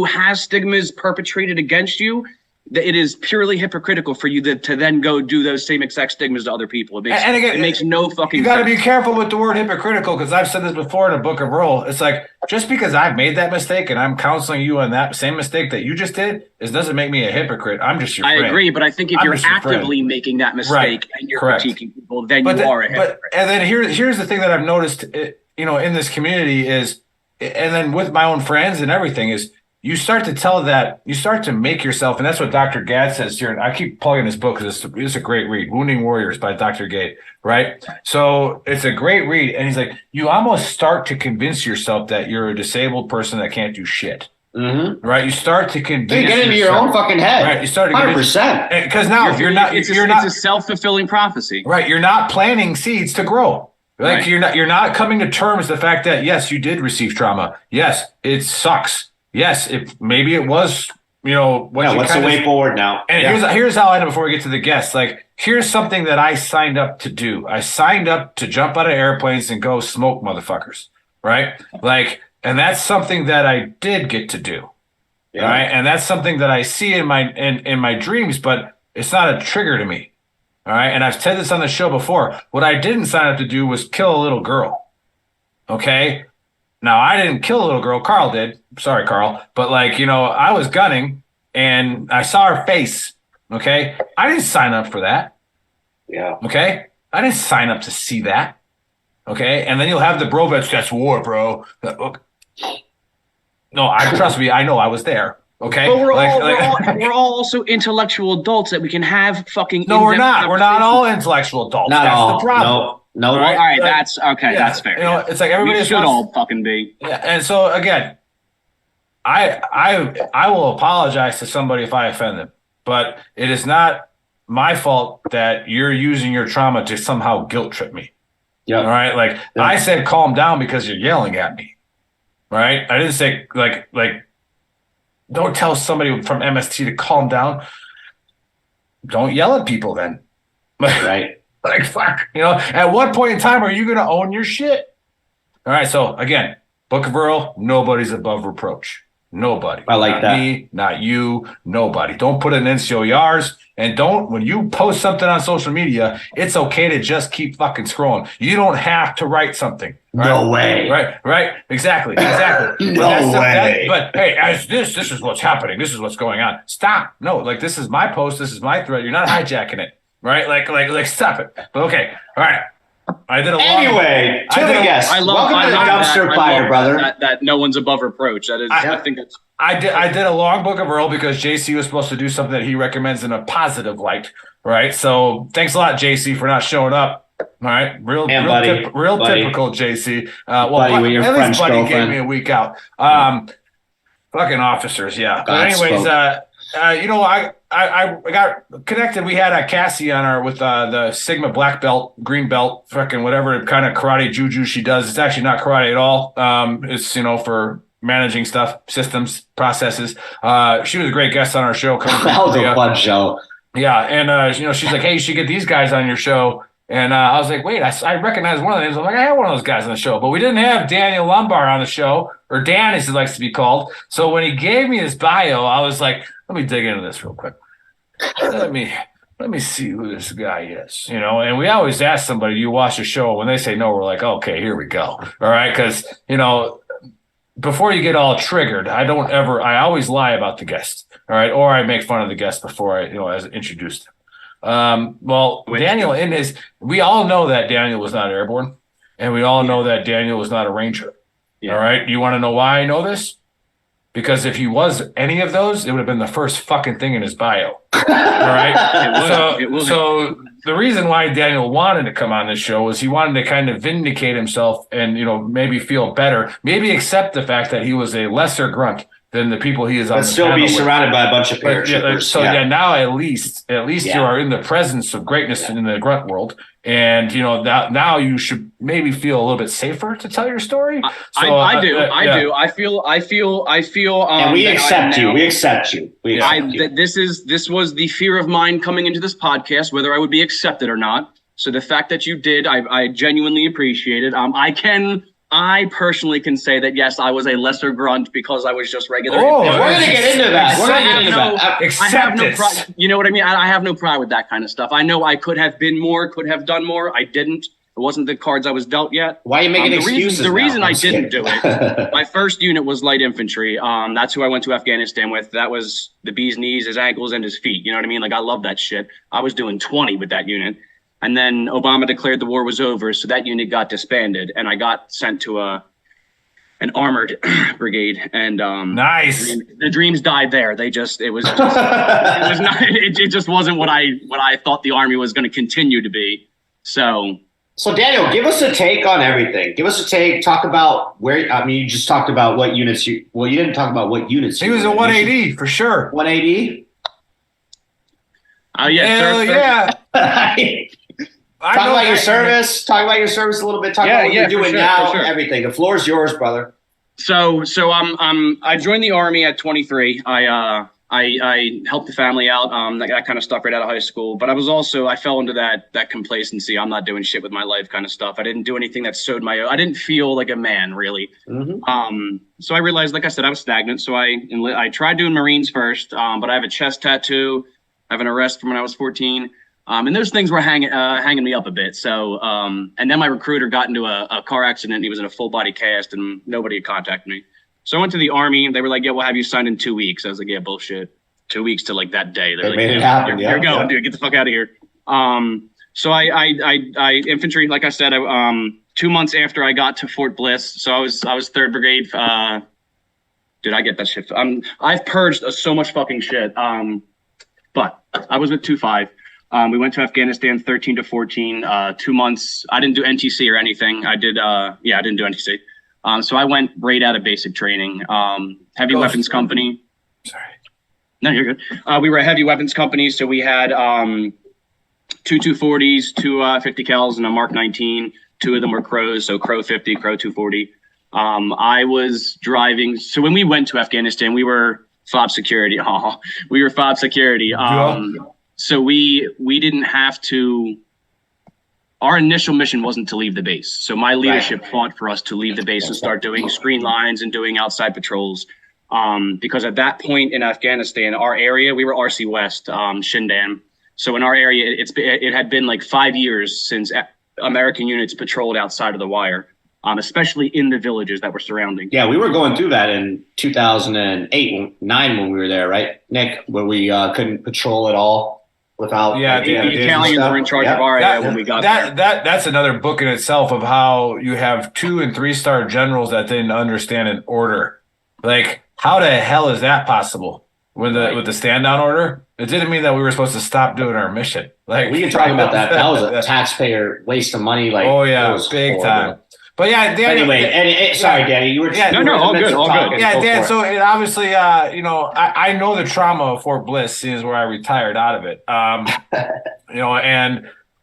has stigmas perpetrated against you, it is purely hypocritical for you to then go do those same exact stigmas to other people. It makes no fucking sense. You got to be careful with the word hypocritical, because I've said this before in a book of Roll. It's like, just because I've made that mistake and I'm counseling you on that same mistake that you just did, it doesn't make me a hypocrite. I'm just your friend. I agree, but I think if you're actively making that mistake and you're critiquing people, then you are a hypocrite. And then here's the thing that I've noticed, in this community is, and then with my own friends and everything is, you start to make yourself, and that's what Dr. Gadd says here. And I keep plugging this book because it's a great read, Wounding Warriors by Dr. Gadd, right? So it's a great read. And he's like, you almost start to convince yourself that you're a disabled person that can't do shit. Mm-hmm. Right? You start to convince get into your own fucking head. Right? You start to 100%. Because now it's a self-fulfilling prophecy. Right. You're not planting seeds to grow. Like you're not coming to terms with the fact that, yes, you did receive trauma. Yes, it sucks. yes, maybe it was, what's the way forward now? And here's how I know before we get to the guests. Like, here's something that I signed up to do. I signed up to jump out of airplanes and go smoke motherfuckers, right? Like, and that's something that I did get to do, right? And that's something that I see in my dreams, but it's not a trigger to me, all right? And I've said this on the show before. What I didn't sign up to do was kill a little girl, okay? Now, I didn't kill a little girl. Carl did. Sorry, Carl. But, like, I was gunning, and I saw her face, okay? I didn't sign up for that. Yeah. Okay? I didn't sign up to see that. Okay? And then you'll have the bro vets, that's war, bro. No, trust me, I know I was there. Okay? But we're all also intellectual adults that we can have fucking. No, we're not. We're not all intellectual adults. Not that's all. the problem. No. All right, that's okay. Yeah, that's fair. It's like everybody we should all fucking be. Yeah, and so again, I will apologize to somebody if I offend them, but it is not my fault that you're using your trauma to somehow guilt trip me. Yeah. All right. Like I said, calm down because you're yelling at me. Right. I didn't say like don't tell somebody from MST to calm down. Don't yell at people then. Right. Like, fuck, at what point in time are you going to own your shit? All right. So again, Book of Earl, nobody's above reproach. Nobody. I like not that. Me, not you, nobody. Don't put it in NCOERs, and when you post something on social media, it's okay to just keep fucking scrolling. You don't have to write something. Right? No way. Right. Exactly. No way. But hey, as this is what's happening. This is what's going on. Stop. No, like this is my post. This is my thread. You're not hijacking it. Right? Like stop it. But okay. All right. I did a anyway, to the guests. Welcome to the dumpster fire, brother. That no one's above reproach. That is, I think that's. I did a long Book of Earl because JC was supposed to do something that he recommends in a positive light, right? So thanks a lot, JC, for not showing up. All right, real typical JC. Buddy, at least Buddy gave me a week out. Fucking officers, yeah. But anyways, I got connected. We had a Cassie on with the Sigma black belt, green belt, fucking whatever kind of karate juju she does. It's actually not karate at all. It's for managing stuff, systems, processes. She was a great guest on our show. That was a fun show. Yeah, and she's like, hey, you should get these guys on your show. And I was like, wait, I recognize one of the names. I'm like, I had one of those guys on the show, but we didn't have Daniel Lombard on the show, or Dan as he likes to be called. So when he gave me his bio, I was like, let me dig into this real quick. Let me see who this guy is, and we always ask somebody, do you watch the show? When they say no, we're like, okay, here we go. All right. Cause before you get all triggered, I always lie about the guest. All right. Or I make fun of the guest before I, as introduced him. Daniel we all know that Daniel was not airborne, and we all know that Daniel was not a Ranger. Yeah. All right. You want to know why I know this? Because if he was any of those, it would have been the first fucking thing in his bio. All right. So the reason why Daniel wanted to come on this show was he wanted to kind of vindicate himself and, maybe feel better, maybe accept the fact that he was a lesser grunt than the people he is on. But still be surrounded by a bunch of parachuters. Now at least you are in the presence of greatness in the grunt world. And now you should maybe feel a little bit safer to tell your story. I do. I feel. And we accept you. We accept you. This was the fear of mine coming into this podcast, whether I would be accepted or not. So the fact that you did, I genuinely appreciate it. I personally can say that, yes, I was a lesser grunt because I was just regular. Oh, we're going to get into that. I have no pride. You know what I mean? I have no pride with that kind of stuff. I know I could have been more, could have done more. I didn't. It wasn't the cards I was dealt yet. Why are you making excuses? The reason I didn't do it, my first unit was light infantry. That's who I went to Afghanistan with. That was the bee's knees, his ankles, and his feet. You know what I mean? Like, I love that shit. I was doing 20 with that unit. And then Obama declared the war was over, so that unit got disbanded, and I got sent to an armored brigade. And nice. The dreams died there. It just wasn't what I thought the Army was going to continue to be. So Daniel, give us a take on everything. Give us a take. Talk about you just talked about what units you didn't talk about what units. He was a 180 for sure. 180. Oh yeah. Hell yeah. Talk about your service a little bit. Talk about what you're doing now. Everything. The floor is yours, brother. I joined the Army at 23. I helped the family out, that kind of stuff right out of high school. But I fell into that complacency. I'm not doing shit with my life kind of stuff. I didn't do anything that sowed I didn't feel like a man really. Mm-hmm. So I realized, like I said, I was stagnant. So I tried doing Marines first, but I have a chest tattoo. I have an arrest from when I was 14. And those things were hanging me up a bit. So, and then my recruiter got into a car accident. He was in a full body cast and nobody had contacted me. So I went to the Army. They were like, yeah, we'll have you signed in 2 weeks. I was like, yeah, bullshit. 2 weeks to like that day. They're like, made it happen. You're going, dude. Get the fuck out of here. So I infantry, like I said, 2 months after I got to Fort Bliss. So I was 3rd Brigade. Dude, I get that shit. I've purged so much fucking shit. But I was with 2-5. We went to Afghanistan 13 to 14, 2 months. I didn't do NTC or anything. I didn't do NTC. So I went right out of basic training. Heavy weapons company. Sorry. No, you're good. We were a heavy weapons company. So we had 2 240s, 2 50 cals, and a Mark 19. 2 of them were Crows. So Crow 50, Crow 240. I was driving. So when we went to Afghanistan, we were FOB security. We were FOB security. So we didn't have to. Our initial mission wasn't to leave the base. So my leadership fought for us to leave the base and start doing screen lines and doing outside patrols. Because at that point in Afghanistan, our area, we were RC West, Shindan. So in our area, it had been like 5 years since American units patrolled outside of the wire, especially in the villages that were surrounding. Yeah, we were going through that in 2008, 9 when we were there, right, Nick? Where we couldn't patrol at all. Without the Italians were in charge of our area when we got there. That's another book in itself of how you have 2- and 3-star generals that didn't understand an order. Like, how the hell is that possible with the stand down order? It didn't mean that we were supposed to stop doing our mission. Like, we can talk about that. That was a taxpayer waste of money. Like, oh yeah, big horrible time. But yeah, Dan, anyway, sorry, Danny, you were all good. Yeah, Dan. So it obviously, I know the trauma of Fort Bliss, seeing as where I retired out of it. And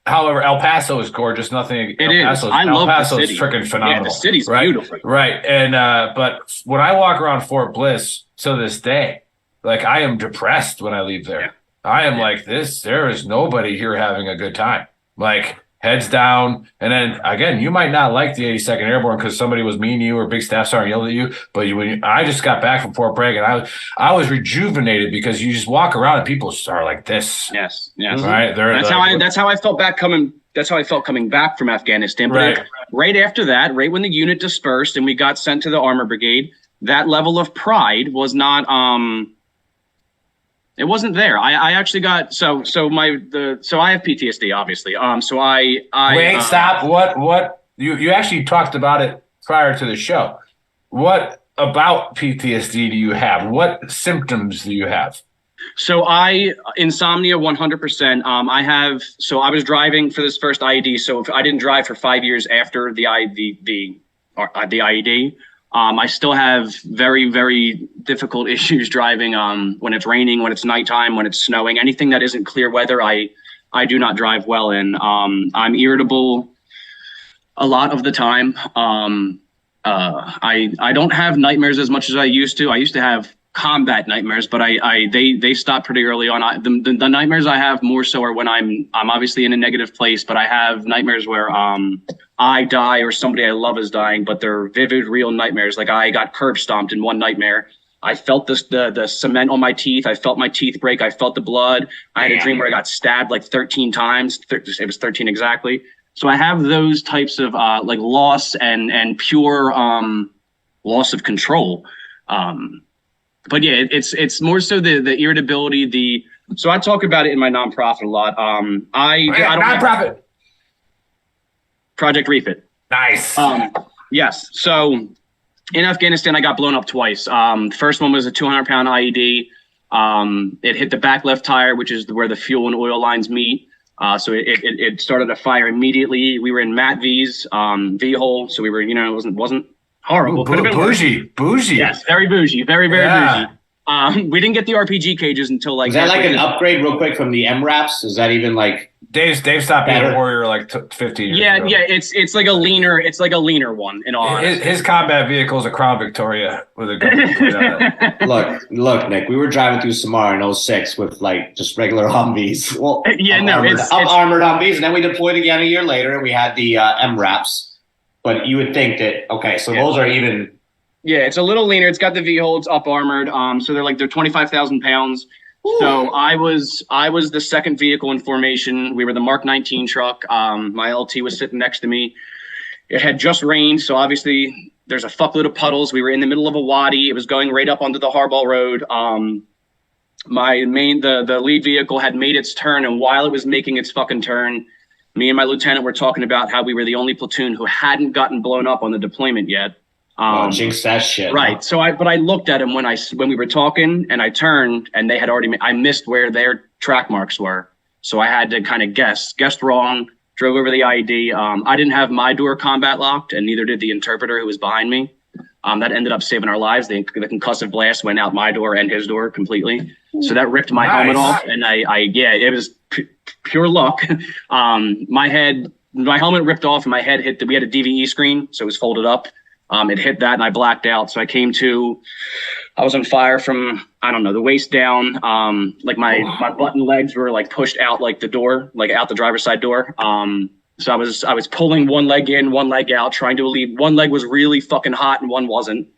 however, El Paso is gorgeous. Nothing. I love the city. Is freaking phenomenal. Yeah, the city's right? beautiful. Right, and but when I walk around Fort Bliss to this day, like I am depressed when I leave there. Yeah. I am like this. There is nobody here having a good time. Like. Heads down, and then again, you might not like the 82nd Airborne because somebody was mean to you or big staff sergeant yelled at you. But I just got back from Fort Bragg, and I was rejuvenated because you just walk around and people are like this. Yes. Right. That's how I felt back coming. That's how I felt coming back from Afghanistan. But right after that, right when the unit dispersed and we got sent to the Armor Brigade, that level of pride was not. It wasn't there. I actually got so I have PTSD obviously. Stop. What you actually talked about it prior to the show. What about PTSD do you have? What symptoms do you have? So insomnia 100%. I was driving for this first IED. So if I didn't drive for 5 years after the IED. I still have very, very difficult issues driving when it's raining, when it's nighttime, when it's snowing. Anything that isn't clear weather, I do not drive well in. I'm irritable a lot of the time. I don't have nightmares as much as I used to. I used to have combat nightmares, but they stopped pretty early on. The nightmares I have more so are when I'm obviously in a negative place, but I have nightmares where I die or somebody I love is dying, but they're vivid, real nightmares. Like I got curb stomped in one nightmare. I felt the cement on my teeth. I felt my teeth break. I felt the blood. I had a dream where I got stabbed like 13 times. It was 13 exactly. So I have those types of like loss and pure loss of control. But yeah, it's more so the irritability. So I talk about it in my nonprofit a lot. Nonprofit. Project Refit. Nice. Yes. So in Afghanistan, I got blown up twice. First one was a 200-pound IED. It hit the back left tire, which is where the fuel and oil lines meet. So it started a fire immediately. We were in MATV's V-hole, so we were, it wasn't horrible. Bougie. Yes, very bougie, very bougie. We didn't get the RPG cages until like. Is that like an upgrade real quick from the M-Wraps? Is that even like Dave stopped being better? a warrior like 15 years ago. Yeah, it's like a leaner one in all honesty. His combat vehicle is a Crown Victoria with a gun plate on it. Look, Nick, we were driving through Samar in 06 with like just regular Humvees. Well, Yeah, no, it's armored Humvees, and then we deployed again a year later, and we had the M-Wraps. But you would think that those are even. Yeah, it's a little leaner. It's got the V-hole. It's up armored. So they're 25,000 pounds. Ooh. So I was the second vehicle in formation. We were the Mark 19 truck. My LT was sitting next to me. It had just rained, so obviously there's a fuckload of puddles. We were in the middle of a wadi. It was going right up onto the Harball Road. The lead vehicle had made its turn, and while it was making its fucking turn, me and my lieutenant were talking about how we were the only platoon who hadn't gotten blown up on the deployment yet. Jinx that shit. Right. Huh? So I looked at him when we were talking, and I turned, and they had already. I missed where their track marks were, so I had to kind of guessed wrong. Drove over the IED. I didn't have my door combat locked, and neither did the interpreter who was behind me. That ended up saving our lives. The concussive blast went out my door and his door completely, so that ripped my helmet off, and it was pure luck. My helmet ripped off, and my head hit. We had a DVE screen, so it was folded up. It hit that, and I blacked out. So I was on fire from, I don't know, the waist down. Like my butt and legs were like pushed out like the door, like out the driver's side door. So I was pulling one leg in, one leg out, trying to leave. One leg was really fucking hot and one wasn't.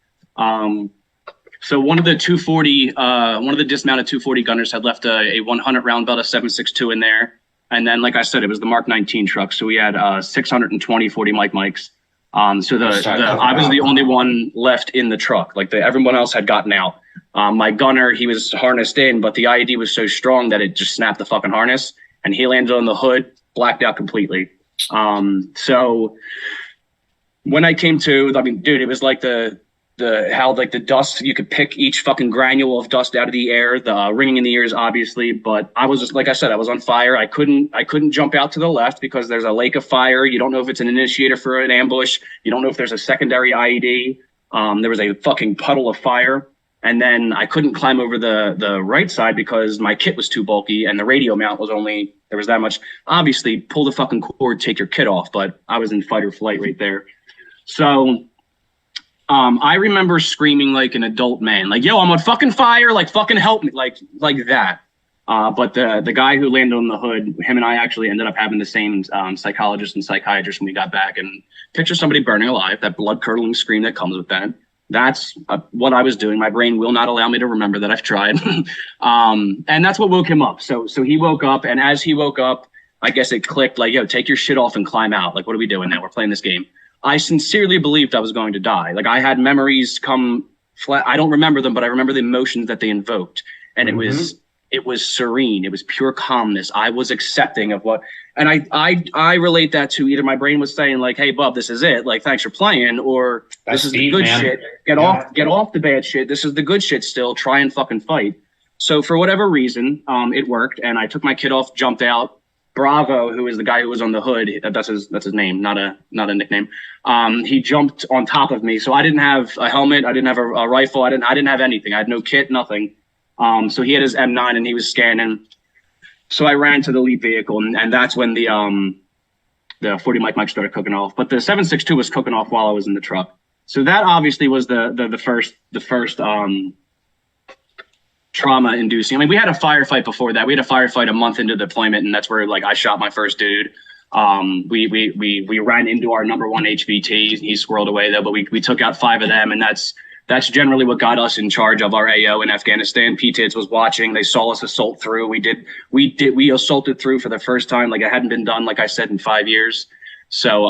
So one of the dismounted 240 gunners had left a 100 round belt of 7.62 in there. And then, like I said, it was the Mark 19 truck. So we had 620 40 mics. I was the only one left in the truck. Like everyone else had gotten out. My gunner, he was harnessed in, but the IED was so strong that it just snapped the fucking harness, and he landed on the hood, blacked out completely. So when I came to, I mean, dude, it was like the dust, you could pick each fucking granule of dust out of the air, the ringing in the ears, obviously. But I was just, like I said, I was on fire. I couldn't jump out to the left because there's a lake of fire. You don't know if it's an initiator for an ambush. You don't know if there's a secondary IED. There was a fucking puddle of fire. And then I couldn't climb over the right side because my kit was too bulky and the radio mount was there was that much. Obviously, pull the fucking cord, take your kit off. But I was in fight or flight right there. So I remember screaming like an adult man, like, yo, I'm on fucking fire, like, fucking help me, like that. But the guy who landed on the hood, him and I actually ended up having the same psychologist and psychiatrist when we got back. And picture somebody burning alive, that blood-curdling scream that comes with that. That's what I was doing. My brain will not allow me to remember that I've tried. And that's what woke him up. So he woke up, and as he woke up, I guess it clicked, like, yo, take your shit off and climb out. Like, what are we doing now? We're playing this game. I sincerely believed I was going to die. Like, I had memories come flat. I don't remember them, but I remember the emotions that they invoked. And it was serene. It was pure calmness. I was accepting of what, and I relate that to either my brain was saying like, hey, bub, this is it. Like, thanks for playing. Or this is the good shit. Get off the bad shit. This is the good shit still. Try and fucking fight. So for whatever reason, it worked. And I took my kit off, jumped out. Bravo, who is the guy who was on the hood, that's his name, not a nickname. He jumped on top of me, so I didn't have a helmet, I didn't have a rifle, I didn't have anything, I had no kit, nothing. So he had his M9 and he was scanning. So I ran to the lead vehicle, and that's when the 40 mic started cooking off. But the 7.62 was cooking off while I was in the truck. So that obviously was the first trauma inducing. I mean, we had a firefight before that. We had a firefight a month into deployment, and that's where like I shot my first dude. We ran into our number one HVT. He squirreled away though, but we took out 5 of them, and that's generally what got us in charge of our AO in Afghanistan. PTIDS was watching. They saw us assault through. We assaulted through for the first time. Like, it hadn't been done, like I said, in 5 years. So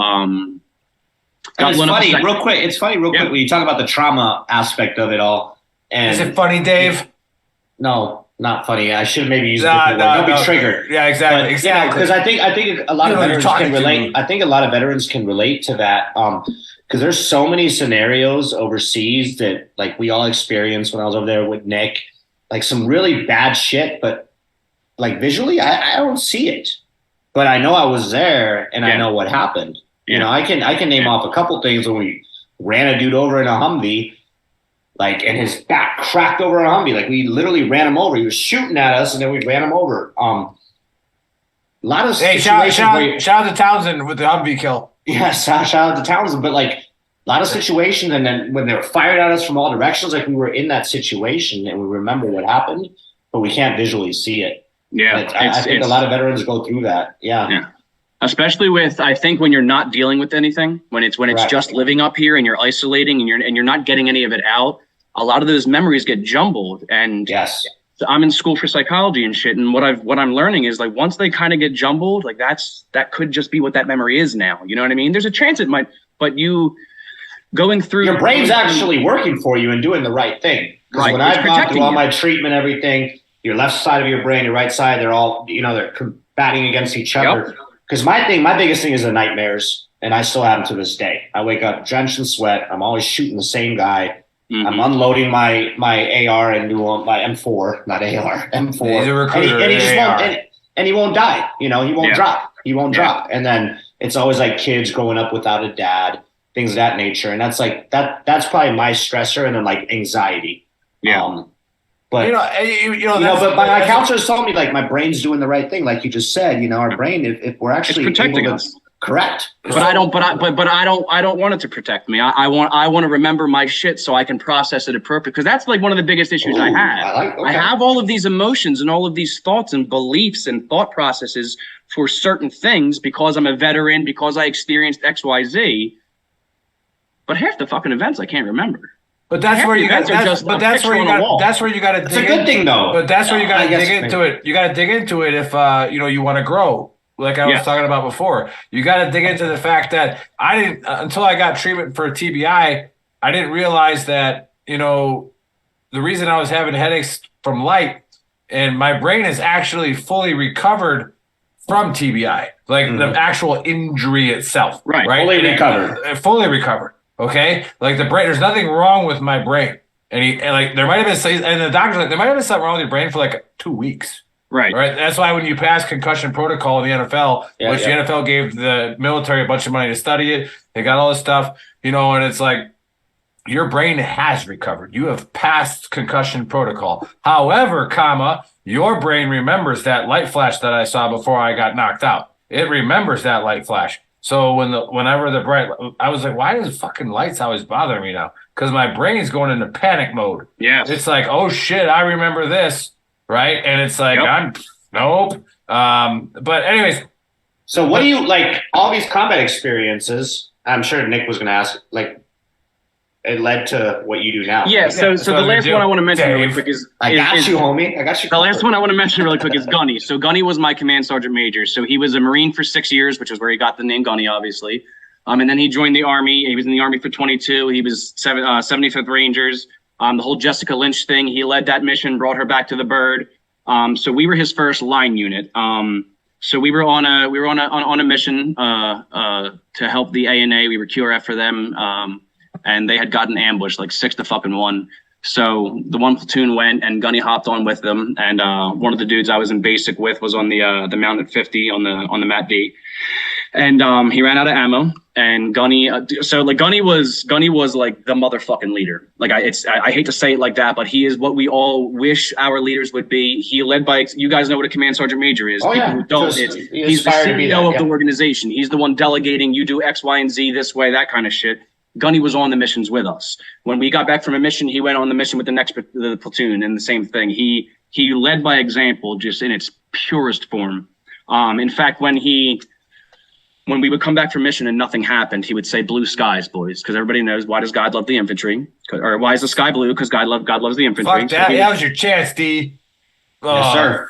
it's funny real quick when you talk about the trauma aspect of it all. And is it funny, Dave? No, not funny. I should maybe use a different word. Don't be triggered. Yeah, exactly. But, yeah, because I think a lot of veterans can relate. I think a lot of veterans can relate to that. Because there's so many scenarios overseas that like we all experienced when I was over there with Nick, like some really bad shit, but like visually, I don't see it. But I know I was there and I know what happened. Yeah. You know, I can name off a couple things when we ran a dude over in a Humvee. Like, and his back cracked over a Humvee. Like, we literally ran him over. He was shooting at us, and then we ran him over. A lot of situations shout out to Townsend with the Humvee kill. Yeah, shout out to Townsend. But, like, a lot of situations, and then when they were fired at us from all directions, like, we were in that situation, and we remember what happened, but we can't visually see it. Yeah. I think a lot of veterans go through that. Yeah. Especially with, I think, when you're not dealing with anything, when it's just living up here and you're isolating and you're not getting any of it out, a lot of those memories get jumbled. And yes, I'm in school for psychology and shit, and what I'm learning is, like, once they kind of get jumbled, like, that could just be what that memory is now. You know what I mean? There's a chance it might, but you going through your brain's actually working for you and doing the right thing. Right. When I've gone through all my treatment, everything, your left side of your brain, your right side, they're all, they're combating against each other. Because my biggest thing is the nightmares, and I still have them to this day. I wake up drenched in sweat. I'm always shooting the same guy. Mm-hmm. I'm unloading my AR and my M4, not AR, M4. He's a recruiter. And he just won't, and he won't die. He won't drop. He won't drop. And then it's always like kids growing up without a dad, things of that nature. And that's like that's probably my stressor, and then like anxiety. Yeah. But but my counselors told me, like, my brain's doing the right thing, like you just said. Our brain, if we're actually protecting us. Correct. But I don't want it to protect me. I want to remember my shit so I can process it appropriately, because that's like one of the biggest issues I have. I have all of these emotions and all of these thoughts and beliefs and thought processes for certain things because I'm a veteran, because I experienced XYZ. But half the fucking events I can't remember. But that's where you got. That's where you got. That's where you got to. It's a good thing, though. But that's where you got to dig into it. You got to dig into it if you want to grow. Like I was talking about before, you got to dig into the fact that I didn't until I got treatment for TBI. I didn't realize that the reason I was having headaches from light, and my brain is actually fully recovered from TBI, like the actual injury itself. Right. Fully recovered. Okay, like the brain. There's nothing wrong with my brain, and there might have been, and the doctor's like, there might have been something wrong with your brain for like 2 weeks. Right. That's why when you pass concussion protocol in the NFL, the NFL gave the military a bunch of money to study it, they got all this stuff, and it's like your brain has recovered. You have passed concussion protocol. However, your brain remembers that light flash that I saw before I got knocked out. It remembers that light flash. So whenever the bright, I was like, why does fucking lights always bother me now? Because my brain's going into panic mode. Yeah. It's like, oh shit, I remember this. Right. And it's like, nope. But anyways. So what do you like all these combat experiences? I'm sure Nick was going to ask, like, it led to what you do now. Yeah. So the last one I want to mention really quick is I got you, homie. I got you. The last one I want to mention really quick is Gunny. So Gunny was my command sergeant major. So he was a Marine for 6 years, which is where he got the name Gunny, obviously. And then he joined the Army. He was in the Army for 22. He was 75th Rangers. The whole Jessica Lynch thing, he led that mission, brought her back to the bird. So we were his first line unit. So we were on a mission to help the ANA. We were QRF for them, and they had gotten ambushed like 6-1. So the one platoon went, and Gunny hopped on with them. And one of the dudes I was in basic with was on the mounted 50 on the Mat D. And he ran out of ammo, and Gunny. Gunny was like the motherfucking leader. Like I hate to say it like that, but he is what we all wish our leaders would be. He led by. You guys know what a command sergeant major is. Oh, people who don't. He's the CEO of the organization. He's the one delegating. You do X, Y, and Z this way, that kind of shit. Gunny was on the missions with us. When we got back from a mission, he went on the mission with the platoon, and the same thing. He led by example, just in its purest form. In fact, when we would come back from mission and nothing happened, he would say, "Blue skies, boys," because everybody knows, why does God love the infantry? Or why is the sky blue? Because God loves the infantry. Fuck that. That was your chance, D. Yes, sir.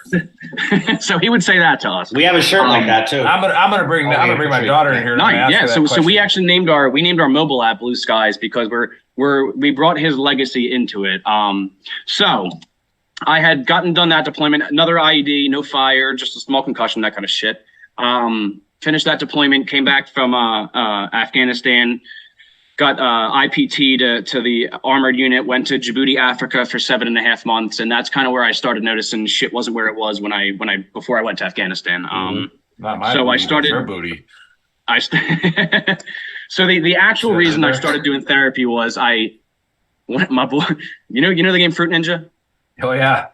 So he would say that to us. We have a shirt like that too. I'm gonna bring my daughter in here. Nice. Yeah. So we actually named our mobile app Blue Skies because we brought his legacy into it. So I had done that deployment, another IED, no fire, just a small concussion, that kind of shit. Finished that deployment, came back from Afghanistan, got IPT to the armored unit, went to Djibouti, Africa for 7.5 months, and that's kind of where I started noticing shit wasn't where it was before I went to Afghanistan. So I started your booty. So the actual reason I started doing therapy was my boy, you know the game Fruit Ninja? Oh yeah.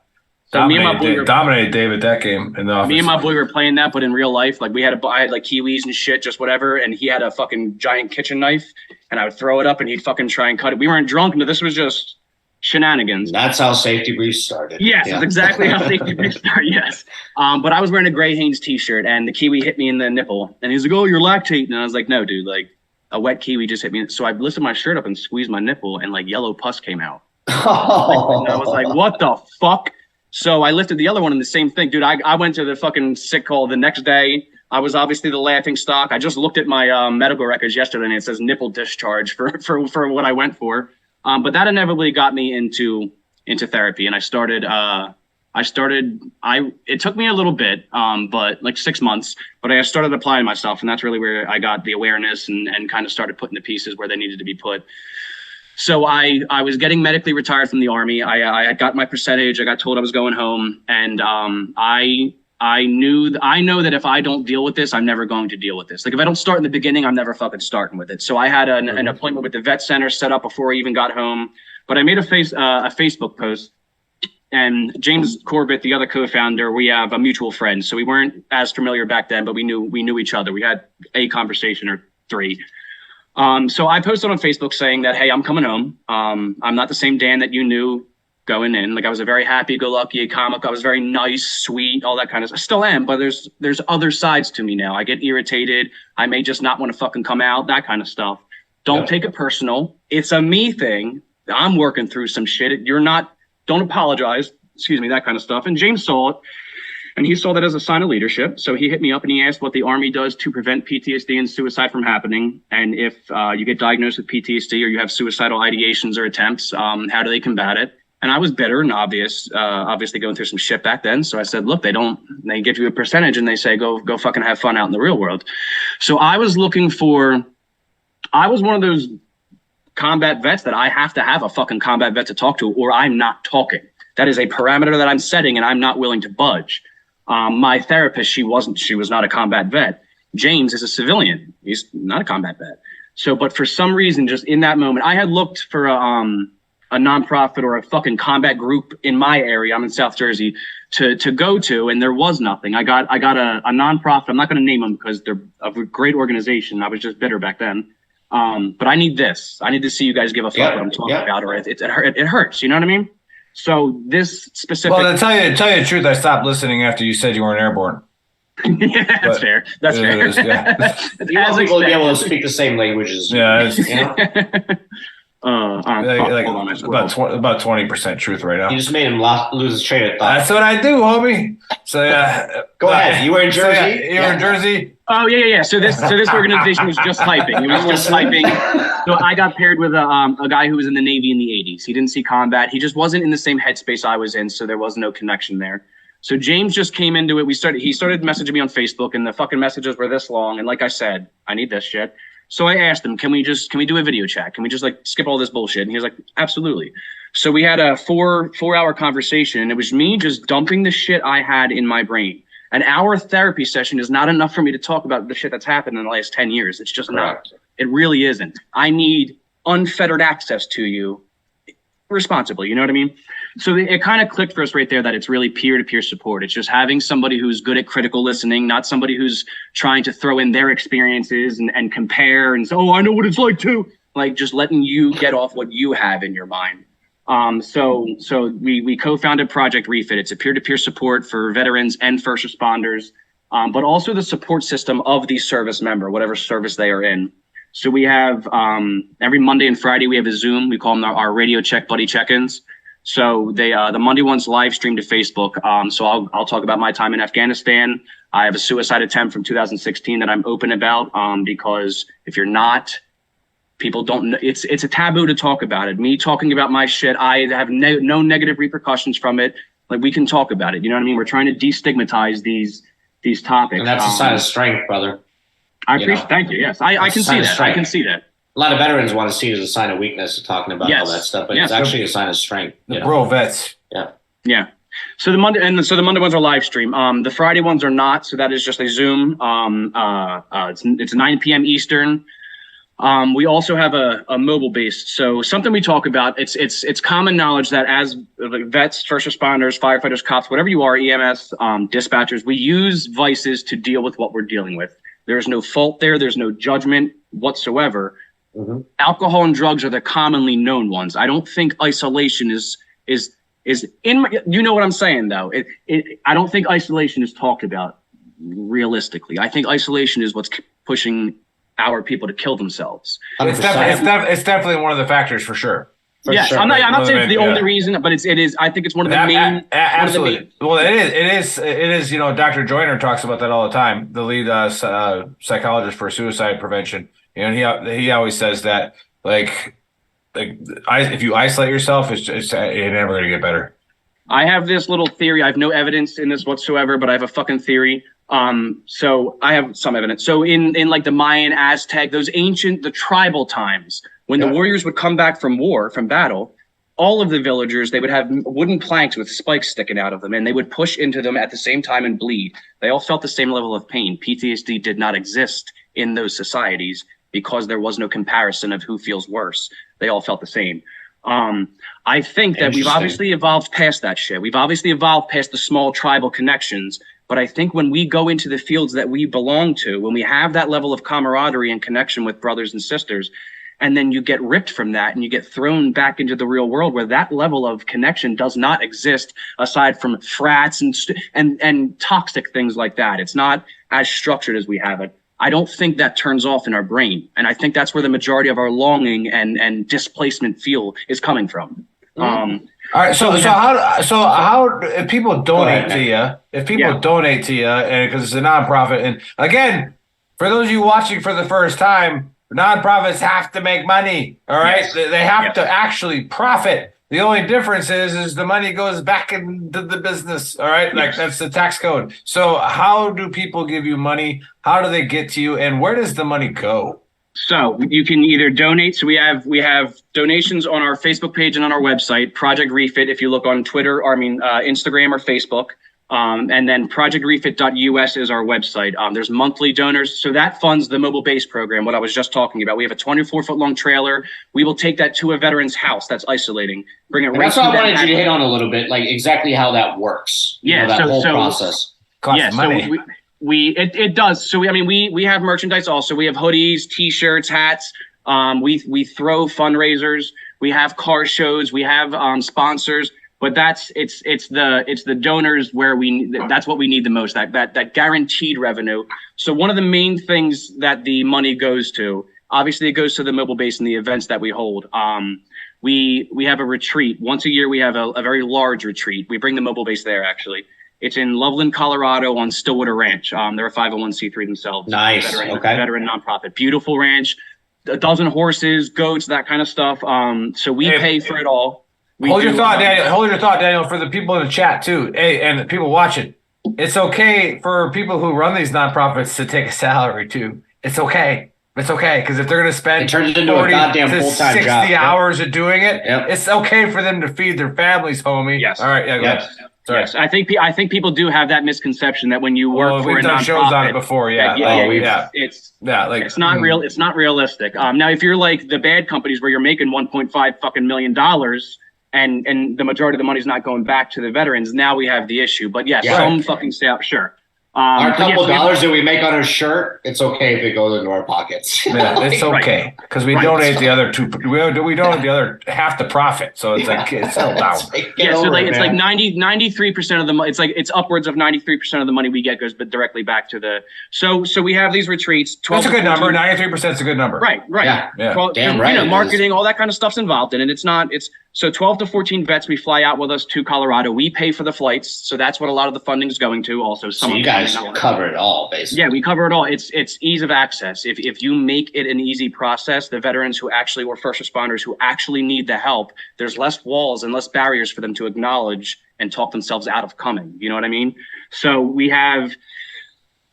So me and my boy dominated Dave at that game in the office. Me and my boy were playing that, but in real life, like I had like kiwis and shit, just whatever, and he had a fucking giant kitchen knife, and I would throw it up, and he'd fucking try and cut it. We weren't drunk, but this was just shenanigans. That's how safety briefs started. Yes, that's exactly how safety briefs start. Yes, but I was wearing a Gray Hanes t-shirt, and the kiwi hit me in the nipple, and he's like, "Oh, you're lactating," and I was like, "No, dude, like a wet kiwi just hit me." So I lifted my shirt up and squeezed my nipple, and like yellow pus came out. And I was like, "What the fuck?" So I lifted the other one and the same thing. Dude, I went to the fucking sick call the next day. I was obviously the laughing stock. I just looked at my medical records yesterday and it says nipple discharge for what I went for. But that inevitably got me into therapy. And I started, it took me a little bit, but like 6 months, but I started applying myself. And that's really where I got the awareness and kind of started putting the pieces where they needed to be put. So I was getting medically retired from the Army. I got my percentage. I got told I was going home, and I know that if I don't deal with this, I'm never going to deal with this. Like if I don't start in the beginning, I'm never fucking starting with it. So I had an appointment with the vet center set up before I even got home. But I made a Facebook post, and James Corbett, the other co-founder, we have a mutual friend. So we weren't as familiar back then, but we knew each other. We had a conversation or three. So I posted on Facebook saying that, hey, I'm coming home. I'm not the same Dan that you knew going in. Like I was a very happy-go-lucky comic. I was very nice, sweet, all that kind of stuff. I still am, but there's other sides to me now. I get irritated. I may just not want to fucking come out, that kind of stuff. Don't take it personal. It's a me thing. I'm working through some shit. Don't apologize. Excuse me, that kind of stuff. And James saw it. And he saw that as a sign of leadership. So he hit me up and he asked what the Army does to prevent PTSD and suicide from happening. And if you get diagnosed with PTSD or you have suicidal ideations or attempts, how do they combat it? And I was bitter and obviously going through some shit back then. So I said, look, they give you a percentage and they say, go fucking have fun out in the real world. So I was one of those combat vets that I have to have a fucking combat vet to talk to or I'm not talking. That is a parameter that I'm setting and I'm not willing to budge. My therapist, she was not a combat vet. James is a civilian. He's not a combat vet. So, but for some reason, just in that moment, I had looked for a nonprofit or a fucking combat group in my area. I'm in South Jersey to go to, and there was nothing. I got a nonprofit. I'm not going to name them because they're a great organization. I was just bitter back then. But I need this. I need to see you guys give a fuck what I'm talking about, or it hurts. You know what I mean? So this specific. Well, to tell you the truth, I stopped listening after you said you weren't airborne. Yeah, that's fair. That's fair. You want people to be able to speak the same languages. Yeah. About 20% truth right now. You just made him lose his train of thought. That's what I do, homie. So yeah. Go ahead. You were in Jersey. So, you were in Jersey. Oh yeah. So this organization was just hyping. It was just hyping. So I got paired with a guy who was in the Navy in the 80s. He didn't see combat. He just wasn't in the same headspace I was in, so there was no connection there. So James just came into it. He started messaging me on Facebook, and the fucking messages were this long. And like I said, I need this shit. So I asked him, can we do a video chat? Can we just like skip all this bullshit? And he was like, absolutely. So we had a four-hour conversation, and it was me just dumping the shit I had in my brain. An hour therapy session is not enough for me to talk about the shit that's happened in the last 10 years. It's just not. It really isn't. I need unfettered access to you responsibly. You know what I mean? So it kind of clicked for us right there that it's really peer-to-peer support. It's just having somebody who's good at critical listening, not somebody who's trying to throw in their experiences and compare and say, oh, I know what it's like too. Like just letting you get off what you have in your mind. So we co-founded Project Refit. It's a peer-to-peer support for veterans and first responders, but also the support system of the service member, whatever service they are in. So we have every Monday and Friday, we have a Zoom. We call them our radio check buddy check-ins. So the Monday one's live streamed to Facebook. So I'll talk about my time in Afghanistan. I have a suicide attempt from 2016 that I'm open about because if you're not, people don't know. It's a taboo to talk about it. Me talking about my shit, I have no negative repercussions from it. Like we can talk about it. You know what I mean? We're trying to destigmatize these topics. And that's a sign of strength, brother. I appreciate. Thank you. Yes, I can see that. I can see that. A lot of veterans want to see it as a sign of weakness, talking about all that stuff, but it's actually a sign of strength. The bro vets. Yeah. So the Monday ones are live stream. The Friday ones are not. So that is just a Zoom. It's 9 p.m. Eastern. We also have a mobile base. So something we talk about, it's common knowledge that as vets, first responders, firefighters, cops, whatever you are, EMS, dispatchers, we use vices to deal with what we're dealing with. There's no fault there. There's no judgment whatsoever. Mm-hmm. Alcohol and drugs are the commonly known ones. I don't think isolation is in, you know what I'm saying though. I don't think isolation is talked about realistically. I think isolation is what's pushing our people to kill themselves. It's definitely one of the factors for sure. Yes, sure. I'm not saying it's the only reason, but it is. I think it's one of the main. Absolutely. Well, it is. You know, Dr. Joyner talks about that all the time. The lead psychologist for suicide prevention. You know, he always says that if you isolate yourself, you're never going to get better. I have this little theory. I have no evidence in this whatsoever, but I have a fucking theory. So I have some evidence. So in like the Mayan, Aztec, the tribal times, when the warriors would come back from battle, all of the villagers, they would have wooden planks with spikes sticking out of them, and they would push into them at the same time and bleed. They all felt the same level of pain. PTSD did not exist in those societies because there was no comparison of who feels worse. They all felt the same. I think that we've obviously evolved past that shit. We've obviously evolved past the small tribal connections. But I think when we go into the fields that we belong to, when we have that level of camaraderie and connection with brothers and sisters, and then you get ripped from that and you get thrown back into the real world where that level of connection does not exist aside from frats and toxic things like that. It's not as structured as we have it. I don't think that turns off in our brain. And I think that's where the majority of our longing and displacement feel is coming from. All right, so how if people donate to you, donate to you, and because it's a nonprofit, and again, for those of you watching for the first time, nonprofits have to make money. All right, yes. They have to actually profit. The only difference is the money goes back into the business. All right, like that's the tax code. So how do people give you money? How do they get to you, and where does the money go? So you can either donate. So we have donations on our Facebook page and on our website, Project Refit. If you look on Twitter, Instagram or Facebook, and then projectrefit.us is our website. There's monthly donors. So that funds the mobile base program, what I was just talking about. We have a 24-foot long trailer. We will take that to a veteran's house that's isolating, bring it right. That's what I wanted you to hit on a little bit, like exactly how that works. Yeah, that whole process. Costs money. So it does. So we have merchandise also. We have hoodies, t-shirts, hats. We throw fundraisers. We have car shows. We have sponsors. But it's the donors where that's what we need the most. That guaranteed revenue. So one of the main things that the money goes to, obviously, it goes to the mobile base and the events that we hold. We have a retreat once a year. We have a very large retreat. We bring the mobile base there actually. It's in Loveland, Colorado on Stillwater Ranch. They're a 501c3 themselves. Nice. Veteran nonprofit. Beautiful ranch, a dozen horses, goats, that kind of stuff. So we pay for it all. Hold your thought, Daniel, for the people in the chat too. Hey, and the people watching. It's okay for people who run these nonprofits to take a salary too. It's okay. It's okay, because if they're going to spend 40 to 60 hours of doing it, it's okay for them to feed their families, homie. Yes. All right. Yeah. Go ahead. Sorry. Yes, I think people do have that misconception that when you work for a nonprofit, we've done shows on it before. It's not real. It's not realistic. Now, if you're like the bad companies where you're making $1.5 million and the majority of the money's not going back to the veterans, now we have the issue. But some fucking staff, sure. Our couple dollars that we make on our shirt, it's okay if it goes into our pockets. Yeah, it's okay because we donate the other two. We donate the other half the profit, so it's like it's held down. It's like 93% of the money. It's upwards of 93% of the money we get goes directly back to the. So we have these retreats. That's a good number. 93% is a good number. Right. Yeah. Damn right. Marketing, all that kind of stuff's involved in it. It's so 12 to 14 vets we fly out with us to Colorado. We pay for the flights, so that's what a lot of the funding is going to. Also, so you guys cover it all, basically. Yeah, we cover it all. It's ease of access. If you make it an easy process, the veterans who actually were first responders who actually need the help, there's less walls and less barriers for them to acknowledge and talk themselves out of coming. You know what I mean? So we have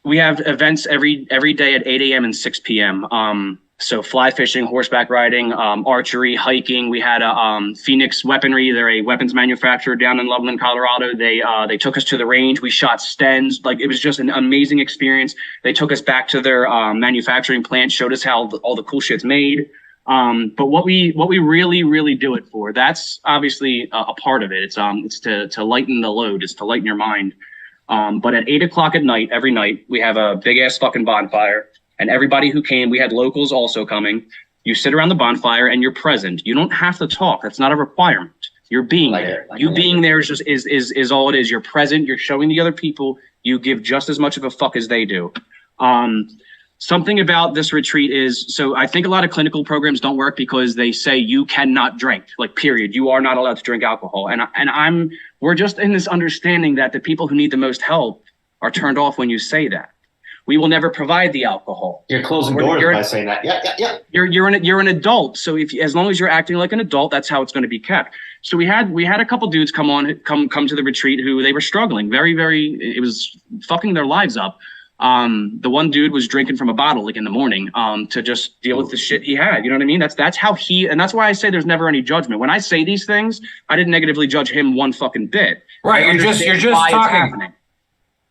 events every day at 8 a.m. and 6 p.m. So fly fishing, horseback riding, archery, hiking. We had a Phoenix Weaponry. They're a weapons manufacturer down in Loveland, Colorado. They took us to the range. We shot stens. Like, it was just an amazing experience. They took us back to their manufacturing plant, showed us how all the cool shit's made. But what we really do it for, that's obviously a part of it. It's to lighten the load. It's to lighten your mind. But at 8 o'clock at night, every night, we have a big ass fucking bonfire. And everybody who came, we had locals also coming. You sit around the bonfire and you're present. You don't have to talk. That's not a requirement. You're being there. Being there is just is all it is. You're present. You're showing the other people. You give just as much of a fuck as they do. Something about this retreat is, so I think a lot of clinical programs don't work because they say you cannot drink, like, period. You are not allowed to drink alcohol. We're just in this understanding that the people who need the most help are turned off when you say that. We will never provide the alcohol. You're closing doors by saying that. Yeah. You're an adult. So as long as you're acting like an adult, that's how it's going to be kept. So we had a couple dudes come to the retreat who they were struggling very, very. It was fucking their lives up. The one dude was drinking from a bottle like in the morning to just deal with the shit he had. You know what I mean? That's how and that's why I say there's never any judgment. When I say these things, I didn't negatively judge him one fucking bit. Right. You're just talking.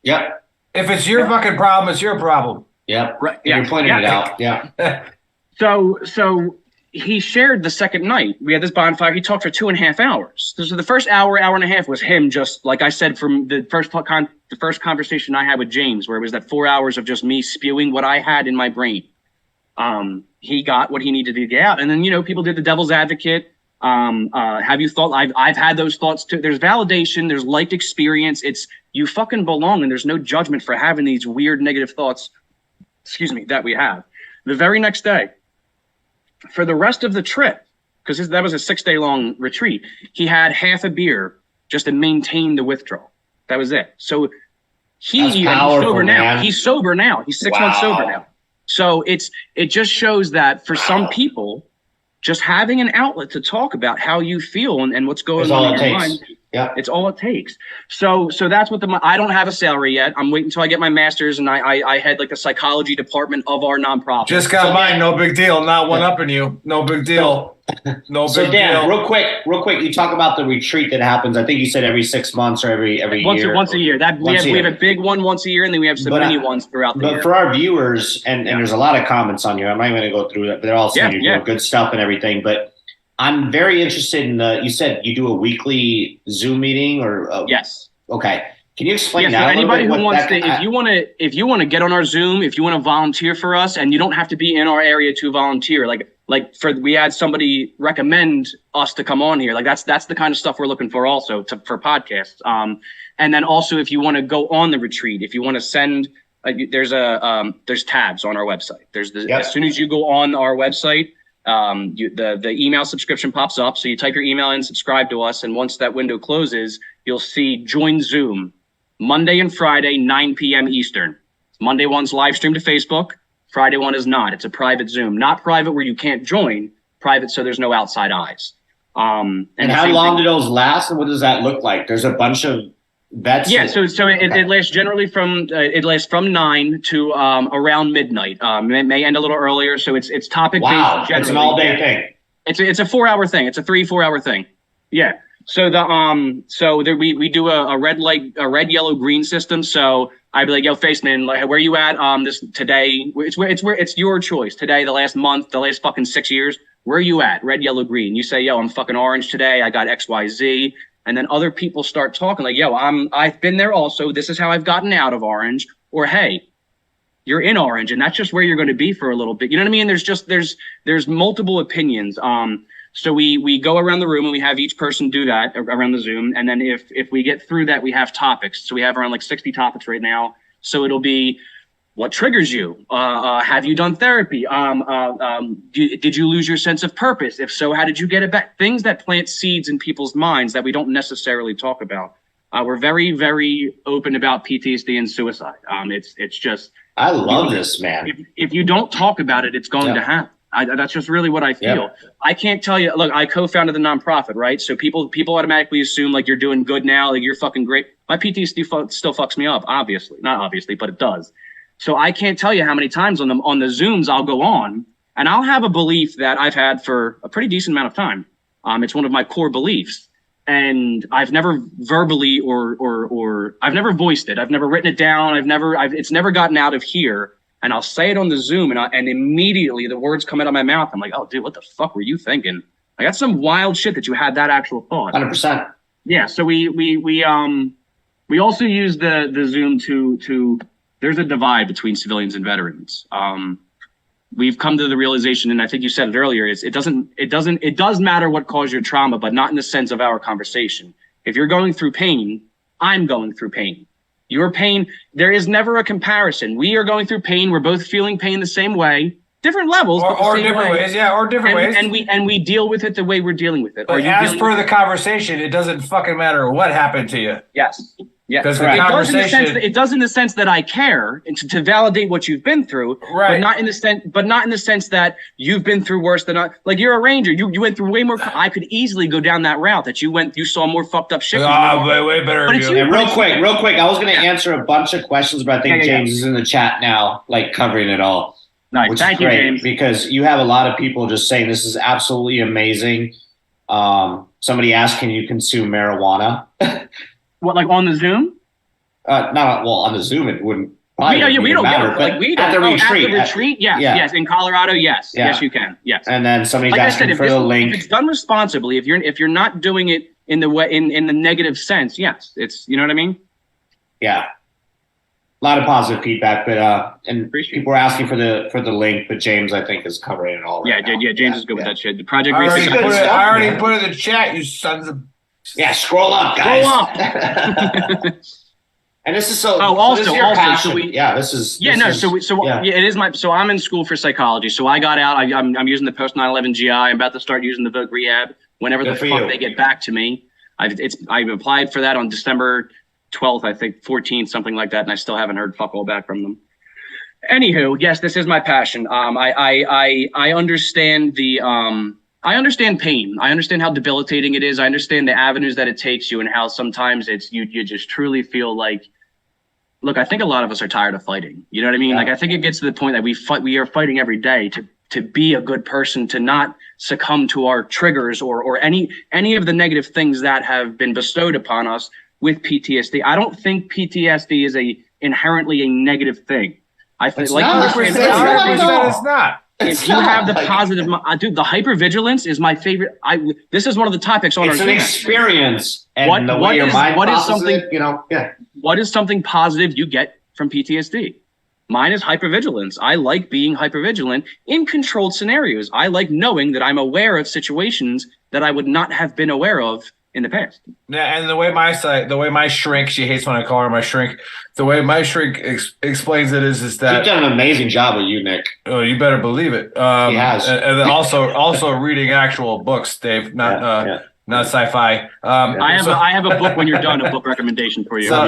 Yep. If it's your fucking problem, it's your problem. Yeah. Right. Yeah. You're pointing it out. Yeah. So he shared the second night. We had this bonfire. He talked for 2.5 hours. So the first hour and a half was him, just like I said, from the first conversation I had with James, where it was that 4 hours of just me spewing what I had in my brain. He got what he needed to get out. And then, people did the devil's advocate. Have you thought? I've had those thoughts too. There's validation. There's liked experience. It's you fucking belong, and there's no judgment for having these weird negative thoughts. That we have. The very next day, for the rest of the trip, because that was a 6-day long retreat, he had half a beer just to maintain the withdrawal. That was it. So he's sober now. Man. He's sober now. He's 6 months sober now. So it just shows that for some people, just having an outlet to talk about how you feel and what's going on in your mind. Yeah, it's all it takes. So that's what I don't have a salary yet. I'm waiting until I get my master's, and I head like the psychology department of our nonprofit. Just got mine. No big deal. Not one upping you. No big deal. No big so Dan, deal. real quick, you talk about the retreat that happens. I think you said every 6 months or every year. Once a year. We have a big one once a year, and then we have some mini ones throughout the year. But for our viewers, and there's a lot of comments on here. I'm not even going to go through that, but they're all saying you're doing good stuff and everything. But I'm very interested in you said you do a weekly Zoom meeting or yes. Okay. Can you explain that? So anybody who wants to, if you want to get on our Zoom, if you want to volunteer for us, and you don't have to be in our area to volunteer, we had somebody recommend us to come on here. Like that's the kind of stuff we're looking for also for podcasts. And then also if you want to go on the retreat, if you want to send, there's tabs on our website. As soon as you go on our website, the email subscription pops up. So you type your email in, subscribe to us. And once that window closes, you'll see join Zoom Monday and Friday, 9 p.m. Eastern. Monday one's live streamed to Facebook. Friday one is not. It's a private Zoom, not private where you can't join, private so there's no outside eyes. And how long do those last, and what does that look like? There's a bunch of vets. Yeah, so it lasts generally from 9 to around midnight. It may end a little earlier, so it's topic based. Wow, it's an all day thing. It's a 4-hour thing. It's a 3-4 hour thing. Yeah. So we do a red yellow green system. So I'd be like, yo, face man, like, where you at? This today, it's your choice. Today, the last month, the last fucking 6 years, where are you at? Red, yellow, green. You say, yo, I'm fucking orange today. I got XYZ. And then other people start talking like, yo, I've been there also. This is how I've gotten out of orange. Or hey, you're in orange, and that's just where you're going to be for a little bit. You know what I mean? There's multiple opinions. So we go around the room and we have each person do that around the Zoom. And then if we get through that, we have topics. So we have around like 60 topics right now. So it'll be, what triggers you? Have you done therapy? Did you lose your sense of purpose? If so, how did you get it back? Things that plant seeds in people's minds that we don't necessarily talk about. We're very, very open about PTSD and suicide. It's just. I love this, man. If you don't talk about it, it's going to happen. That's just really what I feel. Yep. I can't tell you. Look, I co-founded the nonprofit, right? So people automatically assume like you're doing good now, like you're fucking great. My PTSD still fucks me up, obviously, not obviously, but it does. So I can't tell you how many times on the Zooms I'll go on, And I'll have a belief that I've had for a pretty decent amount of time. It's one of my core beliefs. And I've never verbally or I've never voiced it. I've never written it down. It's never gotten out of here. And I'll say it on the Zoom, and immediately the words come out of my mouth. I'm like, oh, dude, what the fuck were you thinking? I got some wild shit that you had that actual thought. 100%. Yeah. So we also use the Zoom to there's a divide between civilians and veterans. We've come to the realization, and I think you said it earlier, it does matter what caused your trauma, but not in the sense of our conversation. If you're going through pain, I'm going through pain. Your pain, there is never a comparison. We are going through pain. We're both feeling pain the same way, different levels, or different ways. Yeah, or different ways. And we deal with it the way we're dealing with it. But as per the conversation, it doesn't fucking matter what happened to you. Yes. Yeah, because it does in the sense that I care and to validate what you've been through, right? But not in the sense that you've been through worse than I. Like you're a ranger, you went through way more. I could easily go down that route that you saw more fucked up shit. Way better. But real quick. I was going to answer a bunch of questions, but I think James is in the chat now, like covering it all. Nice, thank you, James. Because you have a lot of people just saying this is absolutely amazing. Somebody asked, can you consume marijuana? What, like on the Zoom? On the Zoom it wouldn't. We don't matter. Like we don't. At the retreat. At the retreat, yes. In Colorado, yes, yes, you can, yes. And then somebody's asking for the link. If it's done responsibly, if you're not doing it in the way in the negative sense, yes, it's, you know what I mean. Yeah, a lot of positive feedback, but and people are asking for the link, but James I think is covering it all. Right now. James is good with that shit. The project. I already put it in the chat. You sons of. Yeah, scroll up, guys. Scroll up. And this is so. So I'm in school for psychology. So I got out. I'm using the post 9/11 GI. I'm about to start using the voc rehab. Whenever the fuck they get back to me, I've applied for that on December 12th, I think 14th, something like that, and I still haven't heard fuck all back from them. Anywho, yes, this is my passion. I understand I understand pain. I understand how debilitating it is. I understand the avenues that it takes you and how sometimes it's you just truly feel like, look, I think a lot of us are tired of fighting. You know what I mean? Yeah. Like I think it gets to the point that we are fighting every day to be a good person, to not succumb to our triggers or any of the negative things that have been bestowed upon us with PTSD. I don't think PTSD is inherently a negative thing. I think it's not. If you have the positive, dude, the hypervigilance is my favorite. This is one of the topics on our It's an experience, and the way your mind processes it, What is something positive you get from PTSD? Mine is hypervigilance. I like being hypervigilant in controlled scenarios. I like knowing that I'm aware of situations that I would not have been aware of in the past. Yeah, and the way my shrink, she hates when I call her my shrink. The way my shrink explains it is that you've done an amazing job with you, Nick. Oh, you better believe it. He has, and then also reading actual books, Dave, not sci-fi. I have a book when you're done, a book recommendation for you. So,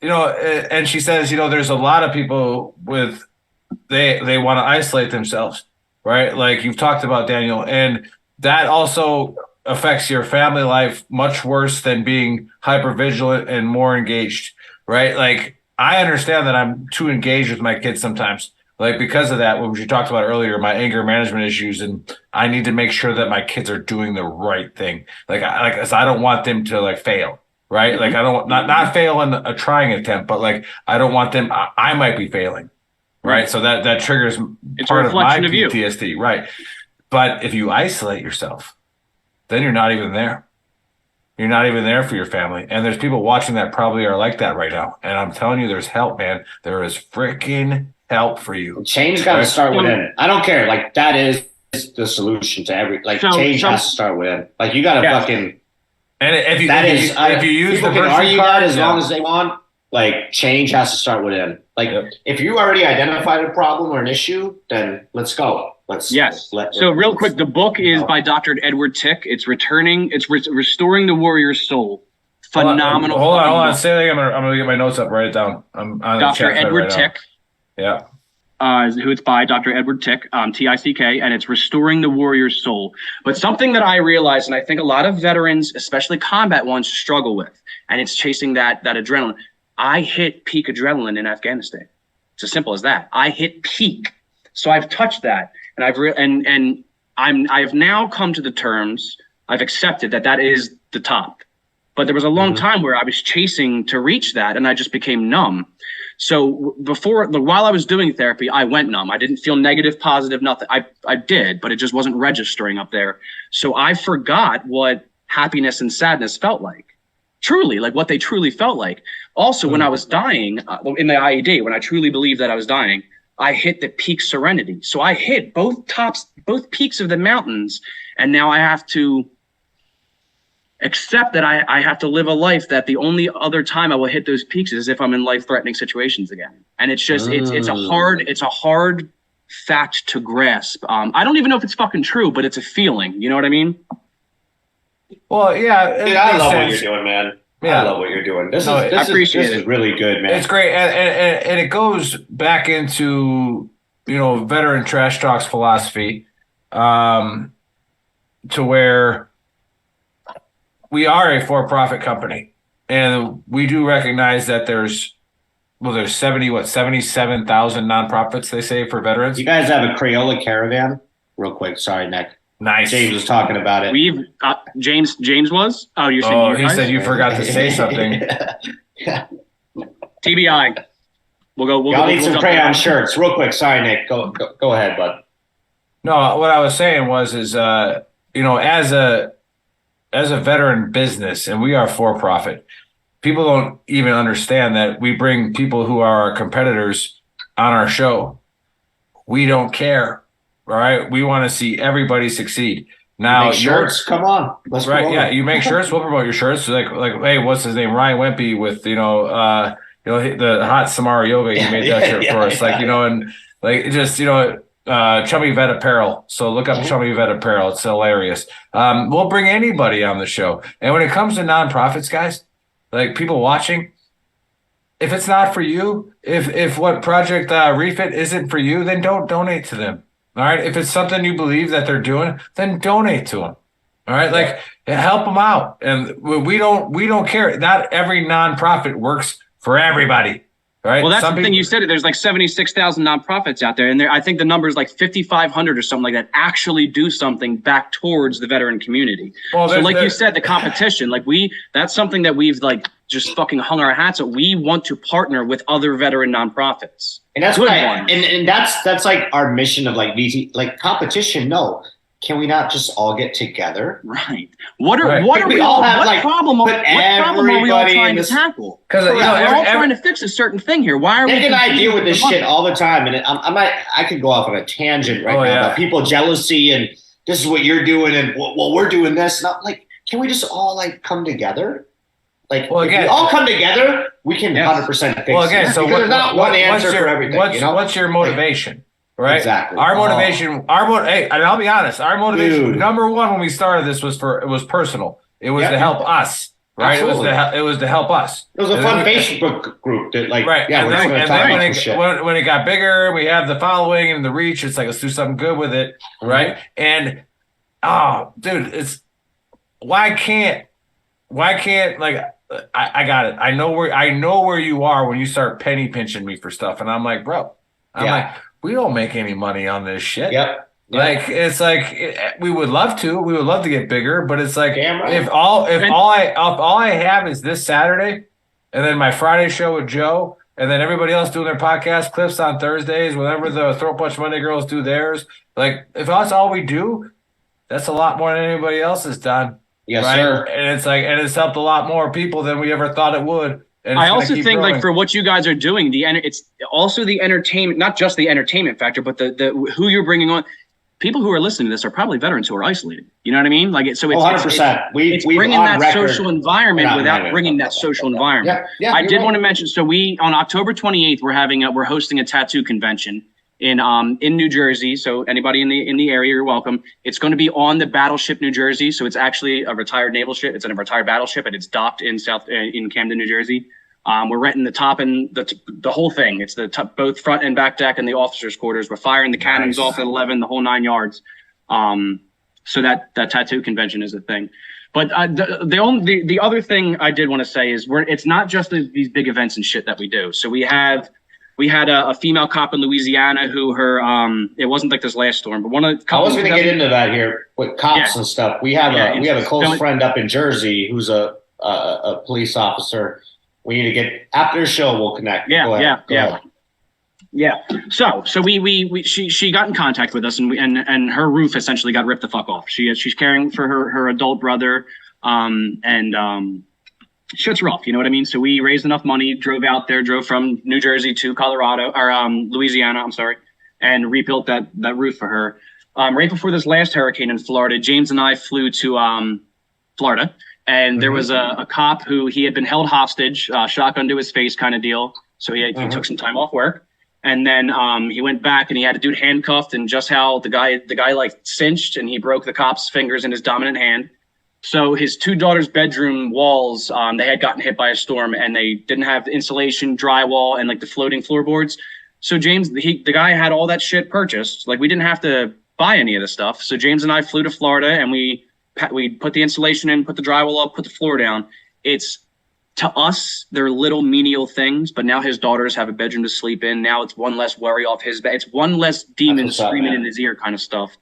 and she says, there's a lot of people they want to isolate themselves, right? Like you've talked about, Daniel, and that also affects your family life much worse than being hypervigilant and more engaged, right? Like I understand that I'm too engaged with my kids sometimes, like because of that, what you talked about earlier, my anger management issues, and I need to make sure that my kids are doing the right thing. I don't want them to fail, right? Mm-hmm. Like I don't not fail in a trying attempt, but I don't want them. I might be failing, right? So that triggers part of my PTSD, right? But if you isolate yourself, then you're not even there. You're not even there for your family. And there's people watching that probably are like that right now. And I'm telling you, there's help, man. There is freaking help for you. Change got to start within. I don't care. That is the solution to every, change has to start within. You got to fucking. And if you use people can argue that as long as they want. Change has to start within. If you already identified a problem or an issue, then let's go. Real quick, the book is by Dr. Edward Tick. It's restoring the warrior's soul. Phenomenal. Hold on. Say it again. I'm gonna get my notes up. Write it down. I'm on Dr. Edward Tick. Yeah. Who it's by Dr. Edward Tick, T-I-C-K, and it's restoring the warrior's soul. But something that I realized, and I think a lot of veterans, especially combat ones, struggle with, and it's chasing that adrenaline. I hit peak adrenaline in Afghanistan. It's as simple as that. I hit peak. So I've touched that, and I've now come to the terms. I've accepted that is the top. But there was a long time where I was chasing to reach that, and I just became numb. So while I was doing therapy, I went numb. I didn't feel negative, positive, nothing. I did, but it just wasn't registering up there. So I forgot what happiness and sadness felt like. Truly, like what they truly felt like. Also, when I was dying in the IED, when I truly believed that I was dying, I hit the peak serenity. So I hit both peaks of the mountains, and now I have to accept that I have to live a life that the only other time I will hit those peaks is if I'm in life-threatening situations again. And it's just it's a hard fact to grasp. I don't even know if it's fucking true, but it's a feeling. You know what I mean? Well, yeah. Dude, I love what you're doing, man. Yeah. I love what you're doing. This is really good, man. It's great, and it goes back into veteran trash talks philosophy, to where we are a for-profit company, and we do recognize that there's 77,000 nonprofits, they say, for veterans. You guys have a Crayola caravan? Real quick, sorry, Nick. Nice. James was talking about it. James was? Oh, you're saying he said you forgot to say something. Yeah. TBI. Y'all need some crayon shirts. Real quick, sorry, Nick. Go ahead, bud. No, what I was saying was as a veteran business, and we are for profit, people don't even understand that we bring people who are our competitors on our show. We don't care. All right. We want to see everybody succeed. Now, shirts, come on. Let's right. Yeah. You make shirts. We'll promote your shirts. Like, hey, what's his name? Ryan Wempy with, the hot Samara yoga. You made that shirt for us. Like, and like, just, Chummy Vet Apparel. So look up Chummy Vet Apparel. It's hilarious. We'll bring anybody on the show. And when it comes to nonprofits, guys, like people watching, if it's not for you, if what Project Refit isn't for you, then don't donate to them. All right. If it's something you believe that they're doing, then donate to them. All right. Like help them out. And we don't care. Not every nonprofit works for everybody. All right. Well, that's the thing you said. There's like 76,000 nonprofits out there. And I think the number is like 5,500 or something like that actually do something back towards the veteran community. Well, so like you said, the competition, that's something that we've just fucking hung our hats at. We want to partner with other veteran nonprofits. And that's and that's like our mission of VT, competition. No, can we not just all get together? Right. What problem are we all trying to tackle? Because we're all trying to fix a certain thing here. Why are we? Nick and I deal with this shit all the time, and I could go off on a tangent now about people jealousy and this is what you're doing and we're doing this. Not can we just all come together? If we all come together, we can 100% fix it. Well, again, so there's not one answer for everything. What's your motivation? Right. Exactly. Our motivation, hey, and I'll be honest, our motivation, number one, when we started this was personal. It was to help us. Right. Absolutely. It was to help us. It was a fun Facebook group that right. And then when it got bigger, we have the following and the reach. It's let's do something good with it. Right. And dude, it's why can't I got it. I know where you are when you start penny pinching me for stuff. And I'm like, bro, we don't make any money on this shit. Yep. It's we would love to. We would love to get bigger, but it's if all I have is this Saturday, and then my Friday show with Joe, and then everybody else doing their podcast clips on Thursdays, whenever the Throat Punch Monday girls do theirs. If that's all we do, that's a lot more than anybody else has done. Yes, right? sir. And it's helped a lot more people than we ever thought it would. And I also think for what you guys are doing, it's also the entertainment, not just the entertainment factor, but the who you're bringing on. People who are listening to this are probably veterans who are isolated. You know what I mean? It's 100%. It's bringing that social environment without bringing that social environment. Yeah, I did want to mention. So on October 28th, we're hosting a tattoo convention in New Jersey. So anybody in the area, you're welcome. It's going to be on the Battleship, New Jersey. So it's actually a retired naval ship. It's a retired battleship, and it's docked in Camden, New Jersey. We're renting the top and the whole thing. It's both front and back deck and the officers' quarters. We're firing the cannons off at 11, the whole 9 yards. So that tattoo convention is a thing. But the other thing I did want to say is it's not just these big events and shit that we do. So we have We had a female cop in Louisiana who it wasn't like this last storm, but I was going to get into that here with cops and stuff. We have a close friend up in Jersey who's a police officer. We need to get after the show. We'll connect. Yeah. So she got in contact with us, and her roof essentially got ripped the fuck off. She's caring for her adult brother, shit's rough. You know what I mean? So we raised enough money, drove from New Jersey to Louisiana. I'm sorry, and rebuilt that roof for her. Right before this last hurricane in Florida, James and I flew to Florida, and there was a cop who he had been held hostage, shotgun to his face kind of deal. So he took some time off work. And then he went back and he had a dude handcuffed, and just how the guy like cinched, and he broke the cop's fingers in his dominant hand. So his two daughters' bedroom walls, they had gotten hit by a storm, and they didn't have insulation, drywall, and like the floating floorboards. So James, the guy had all that shit purchased. Like we didn't have to buy any of the stuff. So James and I flew to Florida, and we put the insulation in, put the drywall up, put the floor down. To us, they're little menial things, but now his daughters have a bedroom to sleep in. Now it's one less worry off his bed. It's one less demon screaming in his ear kind of stuff.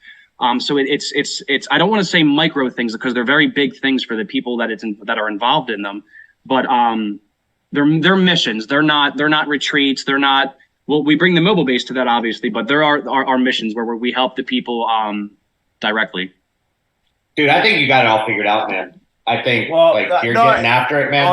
So it's I don't want to say micro things because they're very big things for the people that are involved in them, but they're missions. They're not retreats. They're not. Well, we bring the mobile base to that obviously, but there are our missions where we help the people directly. Dude, I think you got it all figured out, man. I think you're getting after it, man.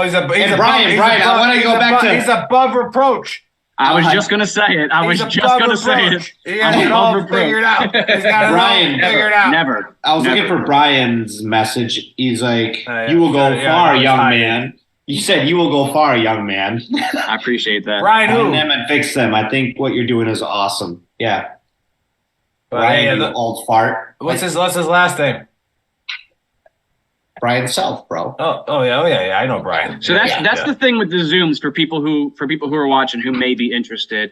Brian, I want to go back to. He's above reproach. I was just gonna say it. I was just gonna say it. He has it all figured out. He's got it all figured out. Never. I was looking for Brian's message. He's like, "You will go far, young man." You said you will go far, young man. I appreciate that. Brian, who? Find them and fix them. I think what you're doing is awesome. Yeah. Brian, you old fart. What's his last name? Brian Self, bro. Oh yeah. I know Brian. So that's the thing with the Zooms for people who are watching who may be interested.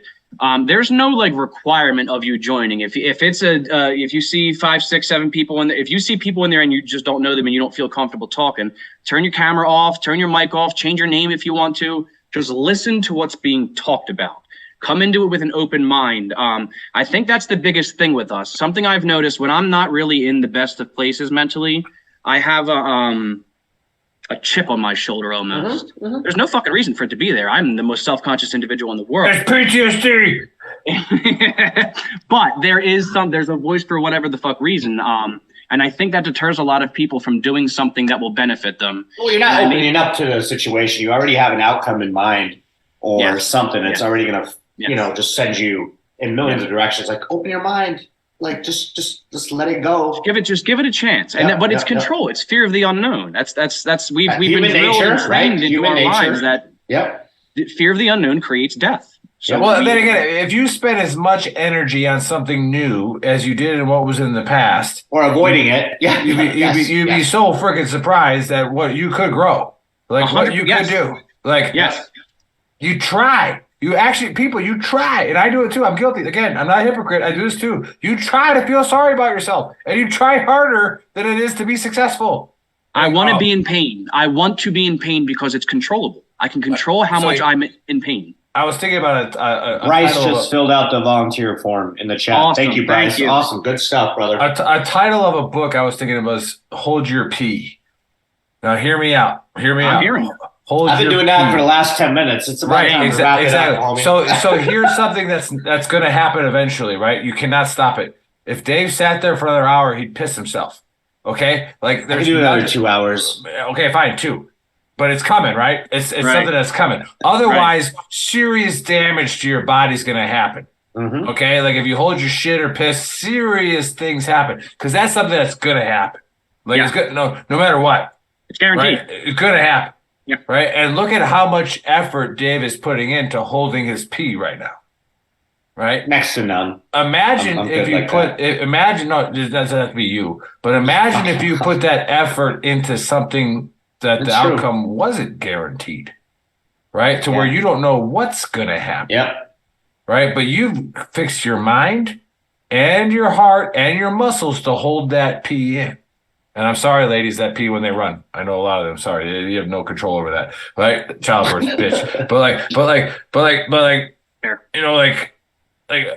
There's no like requirement of you joining. If you see 5, 6, 7 people if you see people in there and you just don't know them and you don't feel comfortable talking, turn your camera off, turn your mic off, change your name if you want to. Just listen to what's being talked about. Come into it with an open mind. I think that's the biggest thing with us. Something I've noticed when I'm not really in the best of places mentally, I have a chip on my shoulder almost. There's no fucking reason for it to be there. I'm the most self-conscious individual in the world. It's PTSD. But there's a voice for whatever the fuck reason. And I think that deters a lot of people from doing something that will benefit them. Well, you're not opening up to the situation. You already have an outcome in mind or something that's already going to, just send you in millions of directions. Like, open your mind. Like just let it go. Just give it a chance. But it's control. It's fear of the unknown. We've been drilled and trained into our minds that fear of the unknown creates death. So then again, if you spend as much energy on something new as you did in what was in the past, or avoiding it, you'd be so freaking surprised at what you could grow, like what you could do. Like you try. You try, and I do it too. I'm guilty. Again, I'm not a hypocrite. I do this too. You try to feel sorry about yourself, and you try harder than it is to be successful. I want to be in pain. I want to be in pain because it's controllable. I can control how much I'm in pain. I was thinking about a Bryce just filled out the volunteer form in the chat. Awesome. Thank you, Bryce. Thank you. Awesome. Good stuff, brother. A title of a book I was thinking of was Hold Your Pee. Now, hear me out. I'm hearing you. I've been doing that for the last 10 minutes. It's about time to wrap it up, homie. So here's something that's going to happen eventually, right? You cannot stop it. If Dave sat there for another hour, he'd piss himself. Okay, like there's do another 2 hours. Okay, fine, 2, but it's coming, right? It's something that's coming. Otherwise, serious damage to your body's going to happen. Okay, like if you hold your shit or piss, serious things happen because that's something that's going to happen. Like it's good, no matter what. It's guaranteed. Right? It's going to happen. Yeah. Right. And look at how much effort Dave is putting into holding his pee right now. Right. Next to none. Imagine if you it doesn't have to be you, but imagine if you put that effort into something that the outcome wasn't guaranteed. Right. To where you don't know what's going to happen. Yep. Right. But you've fixed your mind and your heart and your muscles to hold that pee in. And I'm sorry, ladies, that pee when they run. I know a lot of them. Sorry, you have no control over that, right? Childbirth, bitch. But Fair. You know, like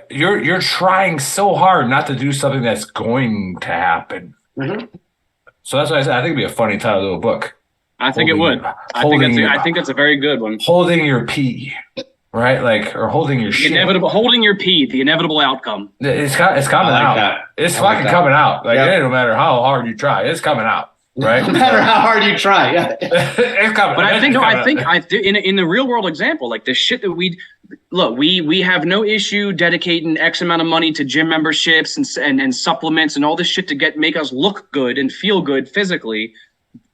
you're trying so hard not to do something that's going to happen. Mm-hmm. So that's why I said I think it'd be a funny title to a book. I think it would. I think that's a very good one. Holding your pee, right? Like, or holding your shit. Holding your pee, the inevitable outcome. It's coming out. That. It's fucking coming out. Like, it don't matter how hard you try, it's coming out. Right? No matter how hard you try, yeah. It's coming. But I think in the real world example, like the shit that we have no issue dedicating X amount of money to gym memberships and supplements and all this shit to make us look good and feel good physically,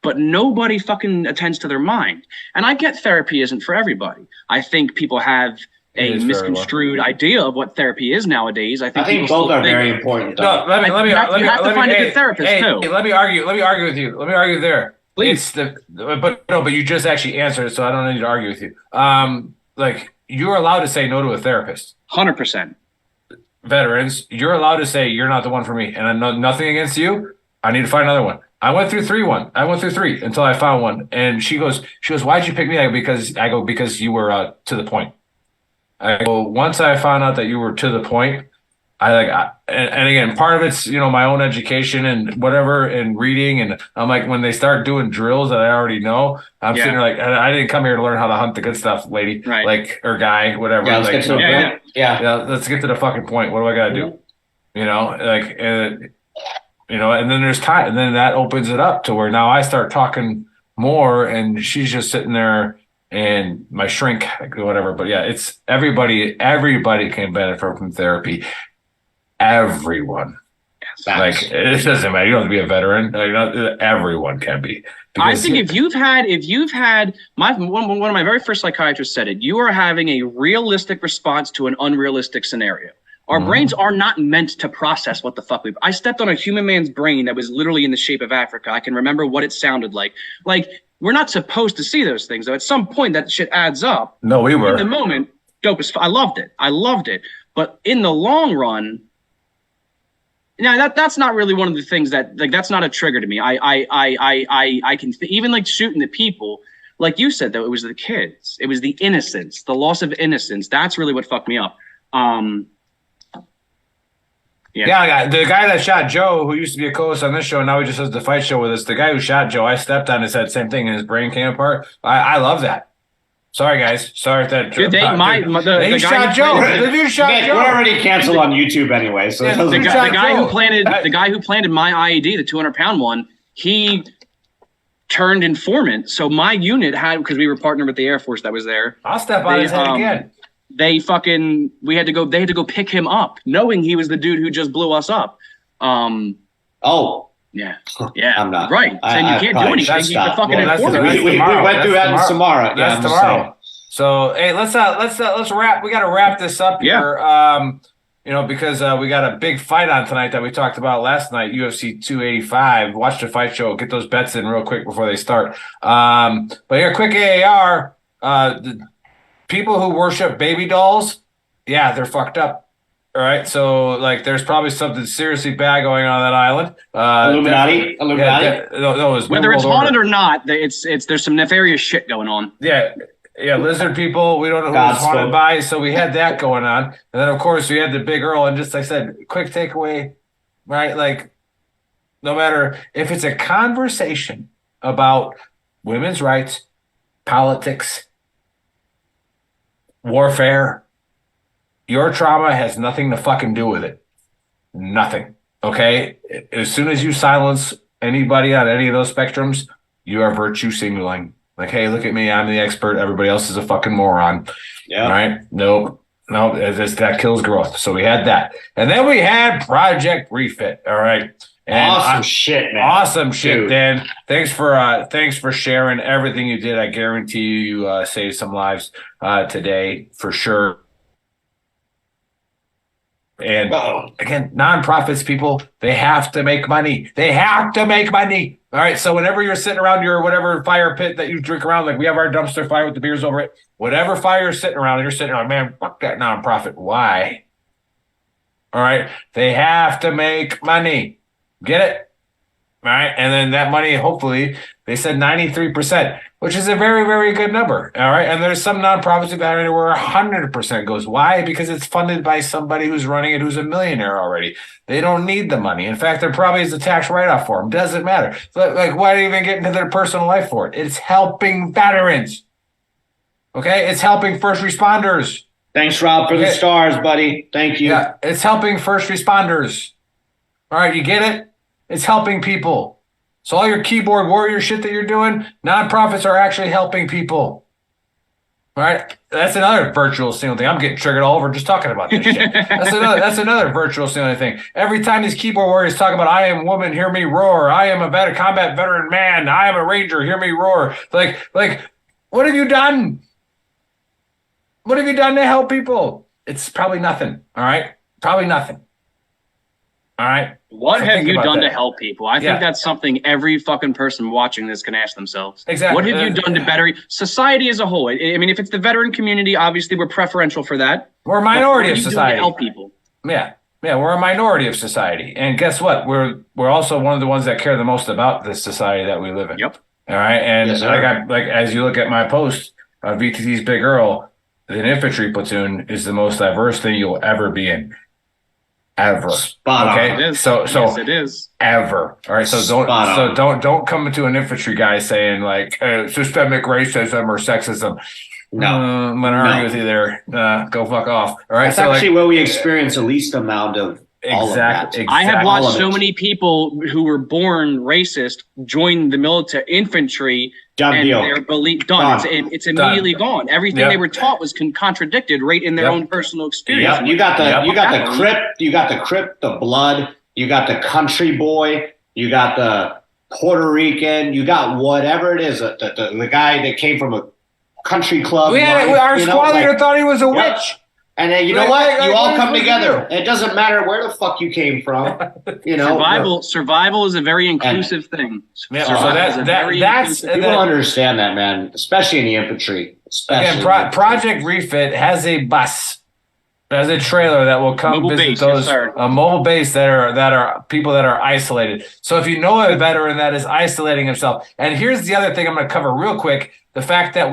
but nobody fucking attends to their mind. And I get therapy isn't for everybody. I think people have a misconstrued idea of what therapy is nowadays. I think both are very important. No, let me find a good therapist too. Let me argue with you. Let me argue there. Please. But you just actually answered it, so I don't need to argue with you. Like, you're allowed to say no to a therapist. 100%. Veterans, you're allowed to say you're not the one for me, and I know nothing against you. I need to find another one. I went through three until I found one, and she goes, why'd you pick me? I go because you were to the point. I go, once I found out that you were to the point, and again, part of it's, my own education and whatever and reading. And I'm like, when they start doing drills that I already know, I'm sitting there like, I didn't come here to learn how to hunt the good stuff, lady, right. Like, or guy, whatever. Yeah, let's get to the point. Yeah. Let's get to the fucking point. What do I got to do? And then there's time, and then that opens it up to where now I start talking more and she's just sitting there and my shrink, whatever. But yeah, it's everybody can benefit from therapy. Everyone. Like, it doesn't matter. You don't have to be a veteran. Everyone can be. I think if you've had one of my very first psychiatrists said it, you are having a realistic response to an unrealistic scenario. Our brains are not meant to process what the fuck I stepped on a human man's brain that was literally in the shape of Africa. I can remember what it sounded like. Like, we're not supposed to see those things, though. At some point, that shit adds up. No, we were. In the moment, dope as I loved it. But in the long run, now that's not really one of the things that, like, that's not a trigger to me. I can even like shooting the people, like you said, though, it was the kids, it was the innocence, the loss of innocence. That's really what fucked me up. Yeah, the guy that shot Joe, who used to be a co-host on this show, and now he just does the fight show with us. The guy who shot Joe, I stepped on his head, same thing, and his brain came apart. I love that. Sorry, guys. Sorry that. Dude, the shot Joe. The dude shot Joe. We're already canceled on YouTube anyway. So the guy who planted my IED, the 200-pound one, he turned informant. So my unit had, because we were partnered with the Air Force that was there. I'll step on his head again. They had to go pick him up, knowing he was the dude who just blew us up. Yeah. I'm not. Right. And you can't do anything. He's a fucking informant. We went through that in Samara. That's tomorrow. So hey, let's wrap. We got to wrap this up here. Because we got a big fight on tonight that we talked about last night, UFC 285. Watch the fight show. Get those bets in real quick before they start. But here, quick AAR. People who worship baby dolls, they're fucked up. All right, so like, there's probably something seriously bad going on that island. Illuminati. Whether it's haunted or not, there's some nefarious shit going on. Yeah, lizard people. We don't know who it's haunted by, so we had that going on, and then of course we had the Big Earl. And just like I said, quick takeaway, right? Like, no matter if it's a conversation about women's rights, politics, warfare, your trauma has nothing to fucking do with it. Nothing. Okay? As soon as you silence anybody on any of those spectrums, you are virtue signaling. Like, hey, look at me. I'm the expert. Everybody else is a fucking moron. Yeah. Right? Nope. No, that kills growth. So we had that. And then we had Project Refit. All right. And awesome shit, man. Awesome shit, dude. Dan. Thanks for sharing everything you did. I guarantee you saved some lives today for sure. And again, nonprofits, people, they have to make money. They have to make money. All right. So whenever you're sitting around your whatever fire pit that you drink around, like we have our dumpster fire with the beers over it, whatever fire you're sitting around, you're sitting around, man, fuck that nonprofit. right? And then that money, hopefully, they said 93%, which is a very, very good number, all right? And there's some nonprofits that are where 100% goes. Why? Because it's funded by somebody who's running it who's a millionaire already. They don't need the money. In fact, there probably is a tax write-off for them. Doesn't matter. So, like, why do you even get into their personal life for it? It's helping veterans, okay? It's helping first responders. Thanks, Rob, for the stars, buddy. Thank you. Yeah, it's helping first responders. All right, you get it? It's helping people. So all your keyboard warrior shit that you're doing, nonprofits are actually helping people. All right, that's another virtual single thing. I'm getting triggered all over just talking about this shit. That's another virtual single thing. Every time these keyboard warriors talk about, I am woman, hear me roar. I am a combat veteran man. I am a ranger, hear me roar. Like, what have you done? What have you done to help people? It's probably nothing. All right, probably nothing. All right. What have you done to help people? I think that's something every fucking person watching this can ask themselves. Exactly. What have you done to better society as a whole? I mean, if it's the veteran community, obviously we're preferential for that. We're a minority of society. To help people. Yeah, we're a minority of society, and guess what? We're also one of the ones that care the most about this society that we live in. Yep. All right, and like as you look at my post on VTT's Big Earl, an infantry platoon is the most diverse thing you'll ever be in. Ever. Spot on. Okay. It is. So yes, it is. Ever. All right. So don't come into an infantry guy saying like systemic racism or sexism. No. I'm gonna argue with you there. Go fuck off. All right. That's actually where we experience the least amount of all of that. I have watched so many people who were born racist join the military infantry. Done deal. Their belief done. It's immediately gone. Everything they were taught was contradicted right in their own personal experience. Yep. You got the Crip, the Blood, you got the country boy, you got the Puerto Rican, you got whatever it is, the guy that came from a country club. Our squad leader thought he was a witch. And then you know what? You all come together. It doesn't matter where the fuck you came from. You know, survival is a very inclusive thing. Yeah, so that's people understand that, man, especially in the infantry. Again, Project Refit has a bus, has a trailer that will come visit those mobile base that are people that are isolated. So if you know a veteran that is isolating himself, and here's the other thing I'm going to cover real quick: the fact that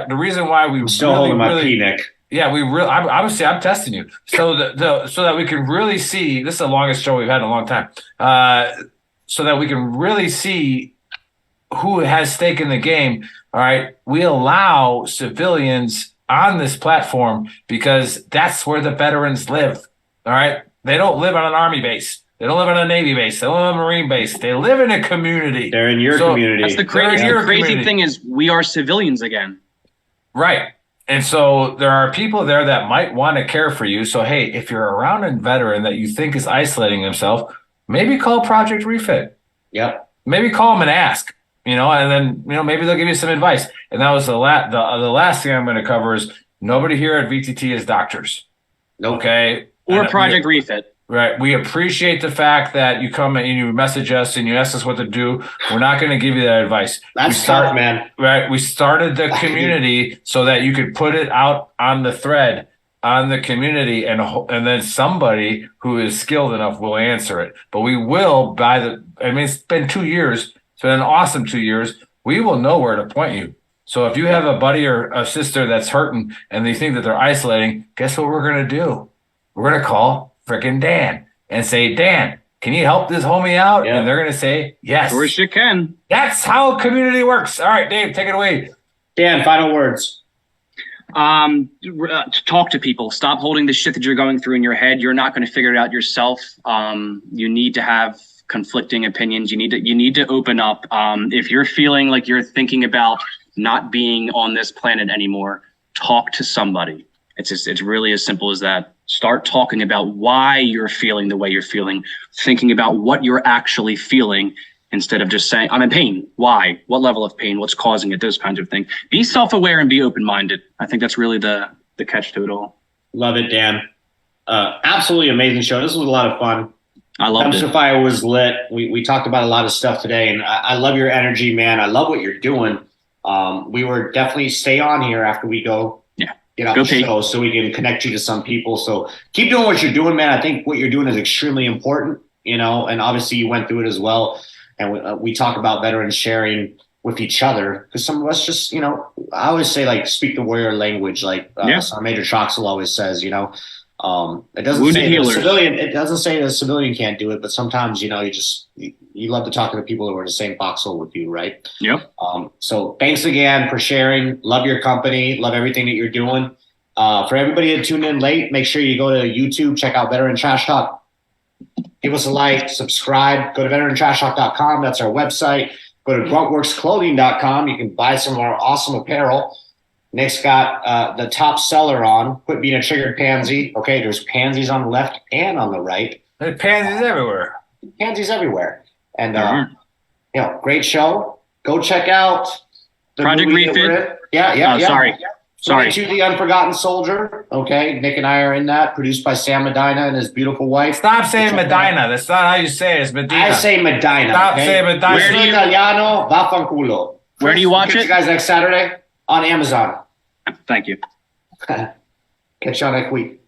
the reason why we still holding my pee, Nick. Yeah, I'm testing you so that we can really see. This is the longest show we've had in a long time. So that we can really see who has stake in the game. All right, we allow civilians on this platform because that's where the veterans live. All right, they don't live on an army base. They don't live on a Navy base. They don't live on a Marine base. They live in a community. They're in your community. That's the crazy thing is we are civilians again. Right. And so there are people there that might want to care for you. So, hey, if you're around a veteran that you think is isolating himself, maybe call Project Refit. Yep. Maybe call them and ask, and then, maybe they'll give you some advice. And that was the last thing I'm going to cover is nobody here at VTT is doctors. Nope. Okay. Or Project Refit. Right. We appreciate the fact that you come and you message us and you ask us what to do. We're not going to give you that advice. That's tough, man. Right. We started the community so that you could put it out on the thread on the community and then somebody who is skilled enough will answer it. But we will it's been 2 years. It's been an awesome 2 years. We will know where to point you. So if you have a buddy or a sister that's hurting and they think that they're isolating, guess what we're going to do? We're going to call freaking Dan and say, Dan, can you help this homie out? Yeah. And they're going to say, yes. Of course you can. That's how community works. All right, Dave, take it away. Dan, final words. Talk to people. Stop holding the shit that you're going through in your head. You're not going to figure it out yourself. You need to have conflicting opinions. You need to open up. If you're feeling like you're thinking about not being on this planet anymore, talk to somebody. It's really as simple as that. Start talking about why you're feeling the way you're feeling, thinking about what you're actually feeling instead of just saying, I'm in pain. Why? What level of pain? What's causing it? Those kinds of things. Be self-aware and be open-minded. I think that's really the catch to it all. Love it, Dan. Absolutely amazing show. This was a lot of fun. I loved it. Dumpster Fire was lit. We talked about a lot of stuff today, and I love your energy, man. I love what you're doing. We were definitely stay on here after we go. Get off the show so we can connect you to some people. So keep doing what you're doing, man. I think what you're doing is extremely important, and obviously you went through it as well. and we talk about veterans sharing with each other, because some of us just, you know, I always say, like, speak the warrior language, like Major Troxel always says, you know. It doesn't say that a civilian. It doesn't say that a civilian can't do it, but sometimes, you know, you love to talk to the people who are in the same foxhole with you, right? Yep. So thanks again for sharing. Love your company. Love everything that you're doing. For everybody that tuned in late, make sure you go to YouTube, check out Veteran Trash Talk. Give us a like, subscribe. Go to veterantrashtalk.com. That's our website. Go to gruntworksclothing.com. You can buy some of our awesome apparel. Nick's got the top seller on. Quit being a triggered pansy. Okay, there's pansies on the left and on the right. There's pansies everywhere. Pansies everywhere. And, you know, great show. Go check out the Project Refit. Yeah. Sorry. To the Unforgotten Soldier. Okay, Nick and I are in that. Produced by Sam Medina and his beautiful wife. Stop saying Medina. That's not how you say it. It's Medina. I say Medina. Stop saying Medina. Italiano, vaffanculo. Where do you watch it? You guys next Saturday on Amazon. Thank you. Catch y'all next week.